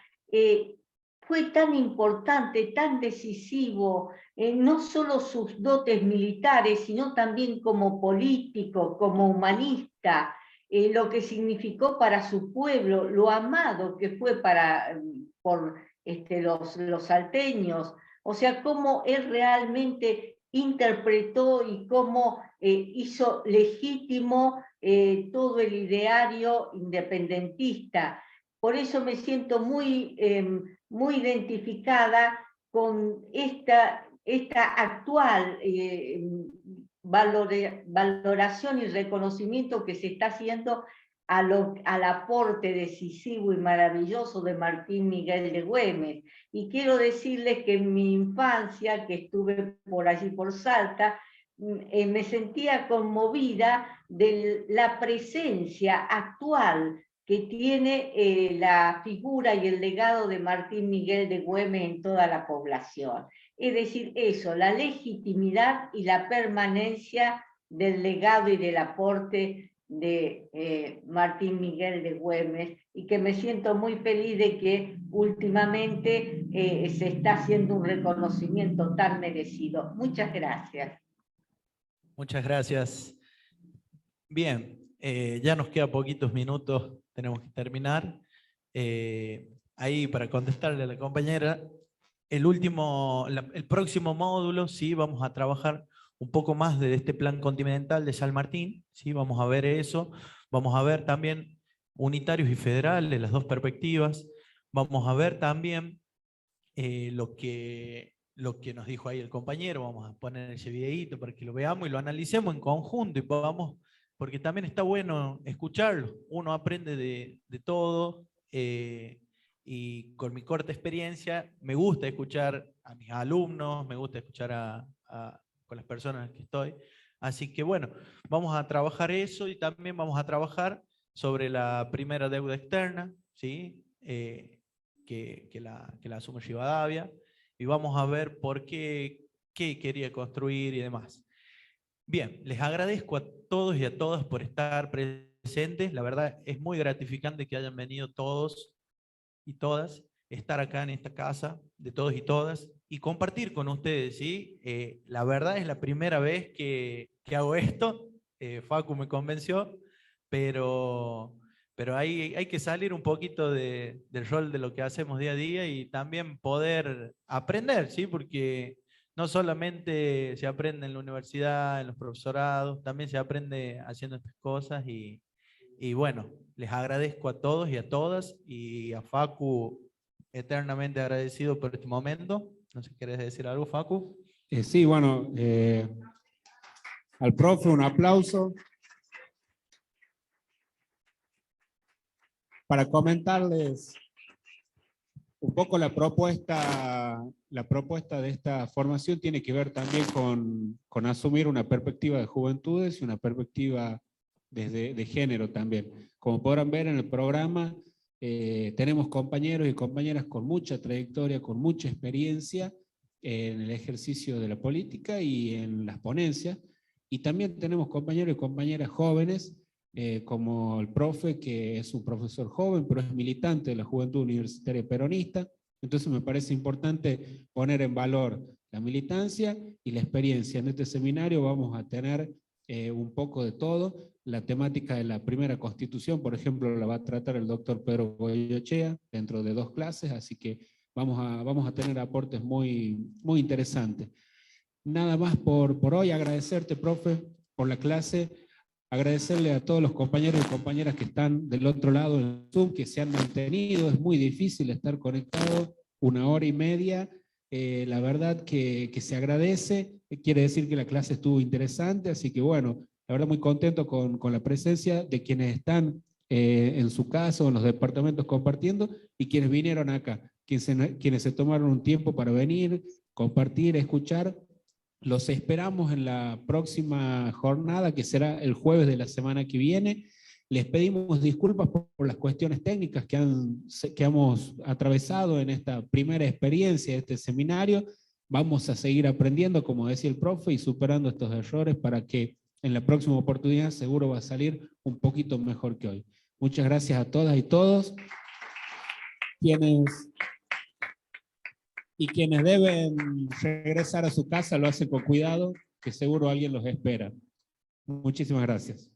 fue tan importante, tan decisivo, no solo sus dotes militares, sino también como político, como humanista, lo que significó para su pueblo, lo amado que fue por los salteños, o sea, cómo él realmente interpretó y cómo hizo legítimo todo el ideario independentista. Por eso me siento muy identificada con esta actual valoración y reconocimiento que se está haciendo al aporte decisivo y maravilloso de Martín Miguel de Güemes. Y quiero decirles que en mi infancia, que estuve por allí por Salta, me sentía conmovida de la presencia actual que tiene la figura y el legado de Martín Miguel de Güemes en toda la población. Es decir, eso, la legitimidad y la permanencia del legado y del aporte de Martín Miguel de Güemes, y que me siento muy feliz de que últimamente se está haciendo un reconocimiento tan merecido. Muchas gracias. Muchas gracias. Bien, ya nos quedan poquitos minutos, tenemos que terminar. Ahí para contestarle a la compañera, el próximo módulo, sí, vamos a trabajar un poco más de este plan continental de San Martín, ¿sí? Vamos a ver eso, vamos a ver también unitarios y federales, las dos perspectivas, vamos a ver también lo que nos dijo ahí el compañero, vamos a poner ese videíto para que lo veamos y lo analicemos en conjunto y podamos, porque también está bueno escucharlo, uno aprende de todo, y con mi corta experiencia me gusta escuchar a mis alumnos, me gusta escuchar con las personas que estoy. Así que bueno, vamos a trabajar eso y también vamos a trabajar sobre la primera deuda externa, ¿sí? que la asume Rivadavia, y vamos a ver por qué quería construir y demás. Bien, les agradezco a todos y a todas por estar presentes. La verdad es muy gratificante que hayan venido todos y todas, estar acá en esta casa de todos y todas y compartir con ustedes, ¿sí? La verdad es la primera vez que hago esto, Facu me convenció, pero hay que salir un poquito del rol de lo que hacemos día a día y también poder aprender, ¿sí? Porque no solamente se aprende en la universidad, en los profesorados, también se aprende haciendo estas cosas y bueno, les agradezco a todos y a todas, y a Facu eternamente agradecido por este momento. No sé si querés decir algo, Facu. Sí, bueno, al profe un aplauso. Para comentarles un poco la propuesta de esta formación tiene que ver también con asumir una perspectiva de juventudes y una perspectiva de género también. Como podrán ver en el programa, tenemos compañeros y compañeras con mucha trayectoria, con mucha experiencia en el ejercicio de la política y en las ponencias, y también tenemos compañeros y compañeras jóvenes, como el profe, que es un profesor joven, pero es militante de la Juventud Universitaria Peronista. Entonces me parece importante poner en valor la militancia y la experiencia. En este seminario vamos a tener un poco de todo. La temática de la primera Constitución, por ejemplo, la va a tratar el doctor Pedro Goycochea dentro de 2 clases, así que vamos a tener aportes muy interesantes. Nada más por hoy, agradecerte, profe, por la clase, agradecerle a todos los compañeros y compañeras que están del otro lado en Zoom, que se han mantenido. Es muy difícil estar conectado 1 hora y media. La verdad que se agradece, quiere decir que la clase estuvo interesante, así que bueno, la verdad muy contento con la presencia de quienes están en su casa o en los departamentos compartiendo, y quienes vinieron acá, quienes se tomaron un tiempo para venir, compartir, escuchar. Los esperamos en la próxima jornada, que será el jueves de la semana que viene. Les pedimos disculpas por las cuestiones técnicas que hemos atravesado en esta primera experiencia de este seminario. Vamos a seguir aprendiendo, como decía el profe, y superando estos errores para que en la próxima oportunidad seguro va a salir un poquito mejor que hoy. Muchas gracias a todas y todos. Quienes deben regresar a su casa lo hacen con cuidado, que seguro alguien los espera. Muchísimas gracias.